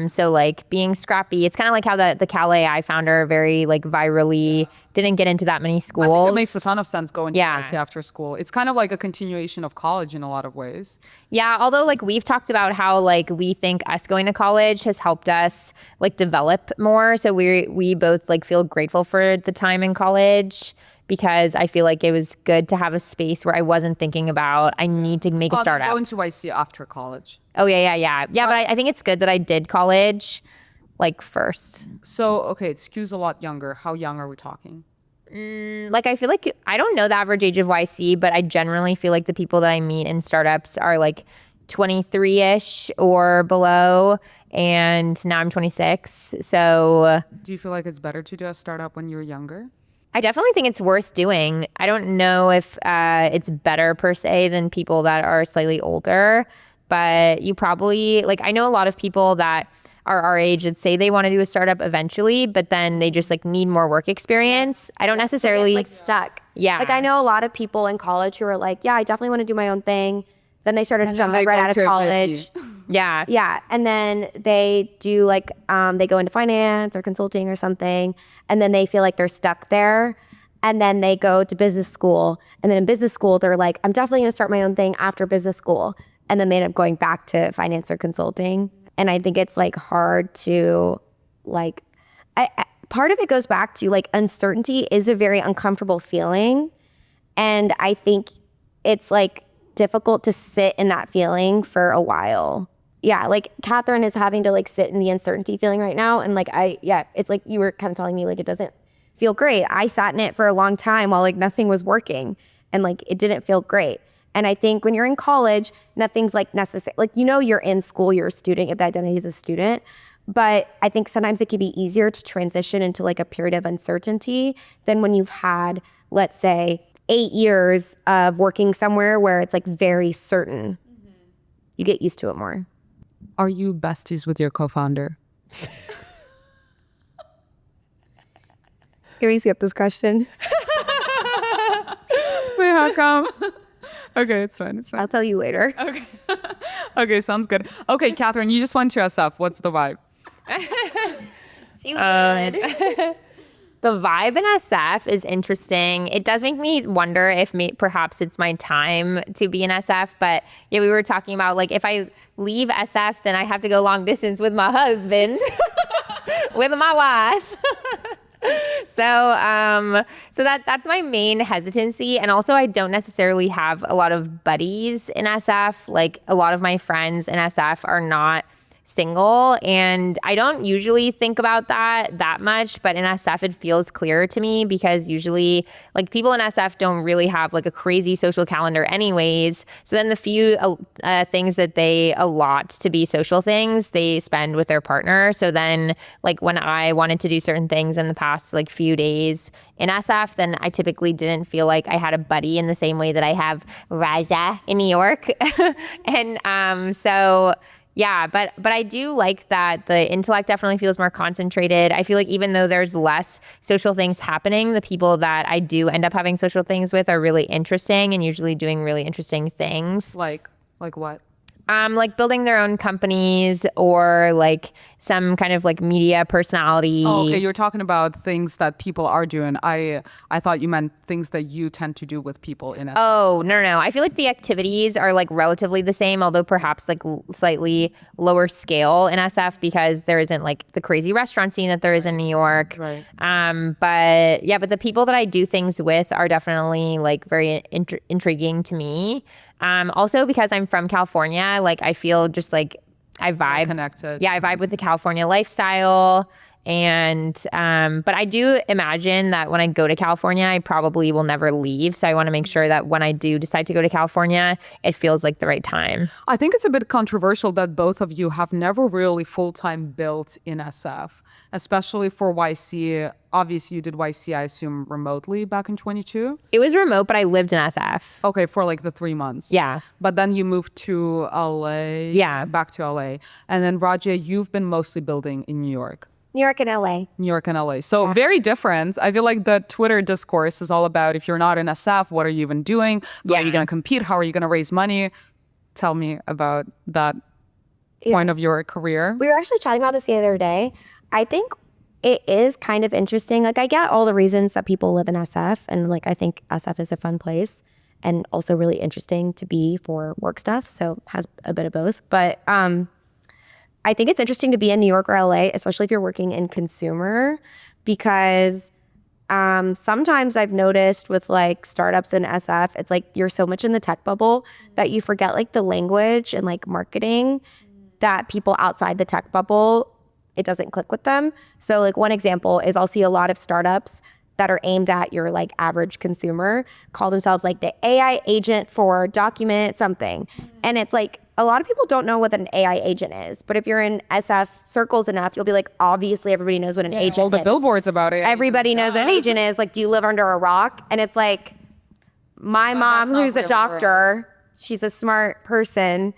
So like being scrappy, it's kind of like how the Cal AI founder very like virally didn't get into that many schools. I think it makes a ton of sense going to YC after school. It's kind of like a continuation of college in a lot of ways. Yeah, although like we've talked about how like we think us going to college has helped us like develop more. So we both like feel grateful for the time in college. Because I feel like it was good to have a space where I wasn't thinking about, I need to make a startup. Going to YC after college. Oh, yeah. Yeah, but I think it's good that I did college. like first. So, okay, it skews a lot younger. How young are we talking? Like I feel like I don't know the average age of YC, but I generally feel like the people that I meet in startups are like 23-ish or below, and now I'm 26. So Do you feel like it's better to do a startup when you're younger? I definitely think it's worth doing. I don't know if it's better per se than people that are slightly older, but you probably, like, I know a lot of people that are our age that say they want to do a startup eventually, but then they just like need more work experience. I don't necessarily like stuck. Yeah. Like I know a lot of people in college who are like, yeah, I definitely want to do my own thing. Then they started a job right out of college. Yeah. Yeah. And then they do like, they go into finance or consulting or something. And then they feel like they're stuck there. And then they go to business school. And then in business school, they're like, I'm definitely going to start my own thing after business school. And then they end up going back to finance or consulting. And I think it's like hard to like, part of it goes back to like uncertainty is a very uncomfortable feeling. And I think it's like difficult to sit in that feeling for a while. Yeah, like Kathryn is having to like sit in the uncertainty feeling right now. And like, it's like you were kind of telling me like it doesn't feel great. I sat in it for a long time while like nothing was working and like it didn't feel great. And I think when you're in college, nothing's like necessary. Like, you know, you're in school, you're a student, you have the identity as a student. But I think sometimes it can be easier to transition into like a period of uncertainty than when you've had, let's say, 8 years of working somewhere where it's like very certain. You get used to it more. Are you besties with your co-founder? Can we skip this question? Wait, how come? Okay, it's fine. I'll tell you later. Okay. Okay, sounds good. Okay, Kathryn, you just went to SF. What's the vibe? The vibe in SF is interesting. It does make me wonder if perhaps it's my time to be in SF. But yeah, we were talking about like if I leave SF, then I have to go long distance with my husband, with my wife. So that's my main hesitancy. And also I don't necessarily have a lot of buddies in SF. Like a lot of my friends in SF are not single, and I don't usually think about that much, but in SF it feels clearer to me because usually like people in SF don't really have like a crazy social calendar anyways. So then the few things that they allot to be social things they spend with their partner. So then like when I wanted to do certain things in the past like few days in SF, then I typically didn't feel like I had a buddy in the same way that I have Rajya in New York. And so yeah, but I do like that the intellect definitely feels more concentrated. I feel like even though there's less social things happening, the people that I do end up having social things with are really interesting and usually doing really interesting things. Like what? Like building their own companies or like some kind of like media personality. Oh, okay, you're talking about things that people are doing. I thought you meant things that you tend to do with people in SF. Oh, no. I feel like the activities are like relatively the same, although perhaps like slightly lower scale in SF because there isn't like the crazy restaurant scene that there is in New York. Right. But the people that I do things with are definitely like very intriguing to me. Also because I'm from California, like I feel just like I vibe connected. Yeah, I vibe with the California lifestyle. And but I do imagine that when I go to California, I probably will never leave. So I want to make sure that when I do decide to go to California, it feels like the right time. I think it's a bit controversial that both of you have never really full-time built in SF, especially for YC. Obviously, you did YC, I assume, remotely back in 22? It was remote, but I lived in SF. Okay, for like the 3 months. Yeah. But then you moved to LA. Yeah. Back to LA. And then Rajya, you've been mostly building in New York. New York and LA. New York and LA. So very different. I feel like the Twitter discourse is all about if you're not in SF, what are you even doing? Are you going to compete? How are you going to raise money? Tell me about that point of your career. We were actually chatting about this the other day. I think it is kind of interesting. Like I get all the reasons that people live in SF and like I think SF is a fun place and also really interesting to be for work stuff. So has a bit of both. But I think it's interesting to be in New York or LA, especially if you're working in consumer, because sometimes I've noticed with like startups in SF, it's like you're so much in the tech bubble that you forget like the language and like marketing that people outside the tech bubble it doesn't click with them. So like one example is I'll see a lot of startups that are aimed at your like average consumer call themselves like the AI agent for document something. And it's like, a lot of people don't know what an AI agent is, but if you're in SF circles enough, you'll be like, obviously everybody knows what an agent is. All the billboards about it. Everybody knows what an agent is. Like, do you live under a rock? And it's like, my mom, who's a doctor, she's a smart person,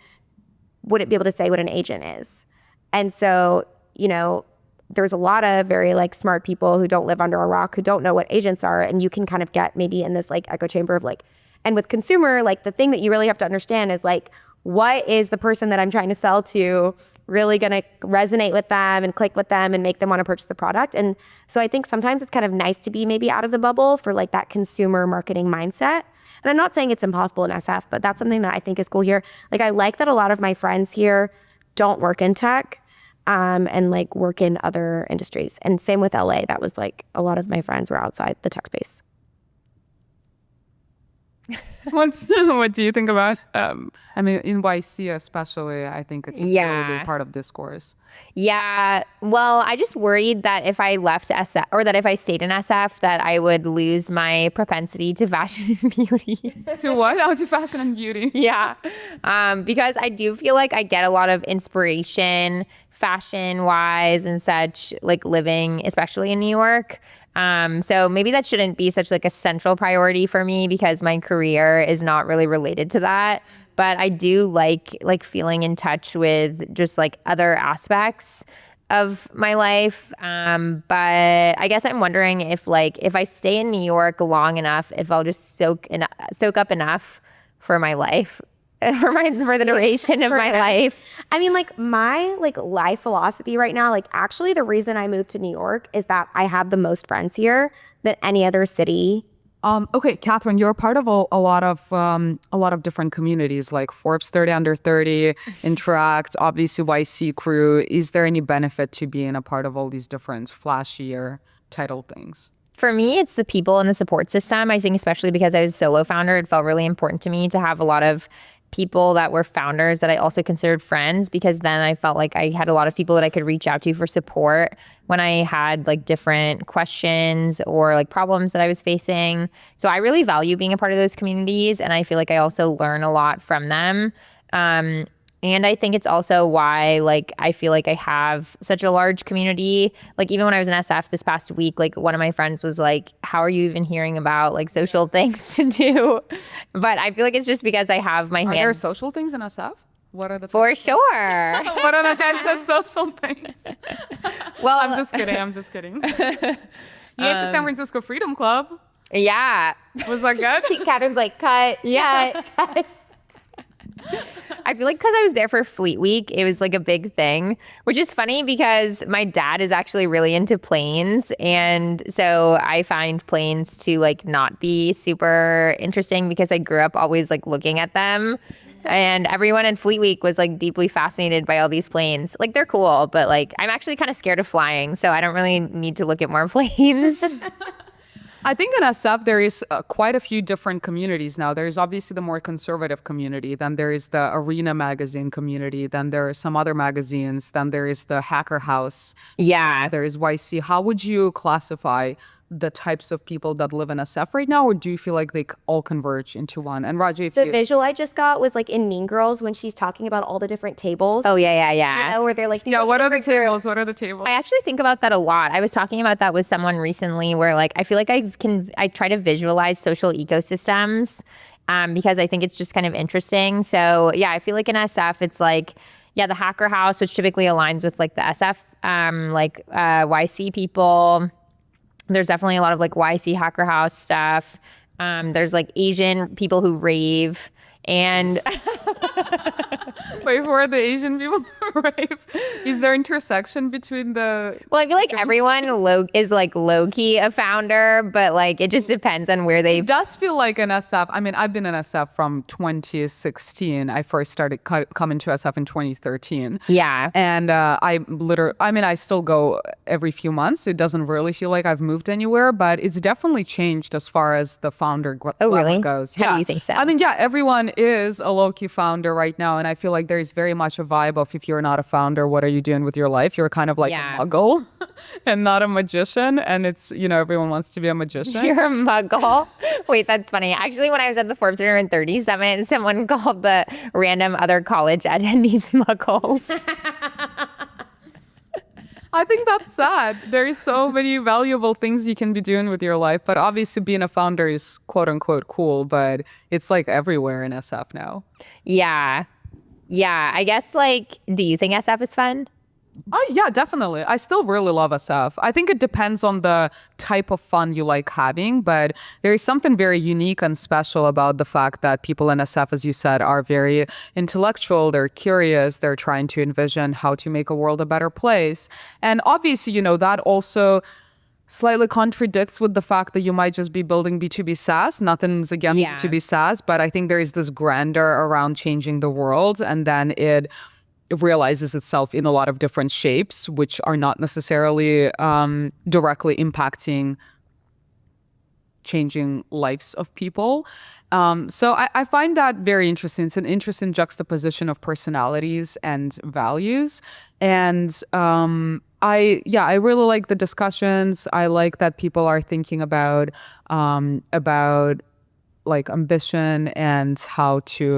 wouldn't be able to say what an agent is. And so, you know, there's a lot of very like smart people who don't live under a rock, who don't know what agents are. And you can kind of get maybe in this like echo chamber of like, and with consumer, like the thing that you really have to understand is like, what is the person that I'm trying to sell to really going to resonate with them and click with them and make them want to purchase the product? And so I think sometimes it's kind of nice to be maybe out of the bubble for like that consumer marketing mindset. And I'm not saying it's impossible in SF, but that's something that I think is cool here. Like I like that a lot of my friends here don't work in tech and like work in other industries. And same with LA. That was like a lot of my friends were outside the tech space. What do you think about, I mean, in YC especially, I think it's a really big part of discourse. Yeah. Well, I just worried that if I left SF or that if I stayed in SF, that I would lose my propensity to fashion and beauty. To what? Oh, to fashion and beauty. Yeah. Because I do feel like I get a lot of inspiration fashion wise and such, like living, especially in New York. So maybe that shouldn't be such like a central priority for me because my career is not really related to that. But I do like feeling in touch with just like other aspects of my life. But I guess I'm wondering if I stay in New York long enough, if I'll just soak up enough for my life. For the duration of my life. I mean, like my like life philosophy right now, like actually the reason I moved to New York is that I have the most friends here than any other city. Okay, Kathryn, you're part of a lot of different communities like Forbes 30 Under 30, Interact, obviously YC Crew. Is there any benefit to being a part of all these different flashier title things? For me, it's the people and the support system. I think especially because I was a solo founder, it felt really important to me to have a lot of people that were founders that I also considered friends, because then I felt like I had a lot of people that I could reach out to for support when I had like different questions or like problems that I was facing. So I really value being a part of those communities, and I feel like I also learn a lot from them. And I think it's also why like I feel like I have such a large community. Like even when I was in SF this past week, like one of my friends was like, how are you even hearing about like social things to do? But I feel like it's just because I have my hands. Are there social things in SF? What are the For sure. What are the types of social things? Well, I'm just kidding. You went to San Francisco Freedom Club. Yeah. Was that good? See, Kathryn's like, cut. I feel like because I was there for Fleet Week, it was like a big thing, which is funny because my dad is actually really into planes. And so I find planes to like not be super interesting because I grew up always like looking at them. And everyone in Fleet Week was like deeply fascinated by all these planes. Like they're cool, but like I'm actually kind of scared of flying. So I don't really need to look at more planes. I think in SF, there is quite a few different communities now. There's obviously the more conservative community. Then there is the Arena magazine community. Then there are some other magazines. Then there is the Hacker House. Yeah. There is YC. How would you classify the types of people that live in SF right now, or do you feel like they all converge into one? And Rajya, the visual I just got was like in Mean Girls when she's talking about all the different tables. Oh, yeah. You know, where they're like, what are the tables? What are the tables? I actually think about that a lot. I was talking about that with someone recently where like I feel like I try to visualize social ecosystems because I think it's just kind of interesting. So yeah, I feel like in SF, it's like, yeah, the Hacker House, which typically aligns with like the SF, YC people. There's definitely a lot of like YC Hacker House stuff. There's like Asian people who rave. And wait, who are the Asian people who rave? Is there intersection between the... Well, I feel like everyone is like low-key a founder, but like it just depends on where they... It does feel like an SF. I mean, I've been in SF from 2016. I first started coming to SF in 2013. Yeah. And I still go every few months. It doesn't really feel like I've moved anywhere, but it's definitely changed as far as the founder really? goes. How do you think so? I mean, yeah, everyone is a low-key founder right now, and I feel like there's very much a vibe of if you're not a founder, what are you doing with your life? You're kind of like Yeah. a muggle and not a magician. And it's, everyone wants to be a magician. You're a muggle. Wait, that's funny. Actually, when I was at the Forbes 130 Summit, someone called the random other college attendees muggles. I think that's sad. There's so many valuable things you can be doing with your life, but obviously being a founder is quote unquote cool, but it's like everywhere in SF now. Yeah. Yeah. I guess do you think SF is fun? Oh, yeah, definitely. I still really love SF. I think it depends on the type of fun you like having, but there is something very unique and special about the fact that people in SF, as you said, are very intellectual. They're curious. They're trying to envision how to make a world a better place. And obviously, that also slightly contradicts with the fact that you might just be building B2B SaaS. Nothing's against B2B SaaS, but I think there is this grandeur around changing the world, and then it realizes itself in a lot of different shapes, which are not necessarily directly impacting changing lives of people. So I find that very interesting. It's an interesting juxtaposition of personalities and values. And I really like the discussions. I like that people are thinking about like ambition and how to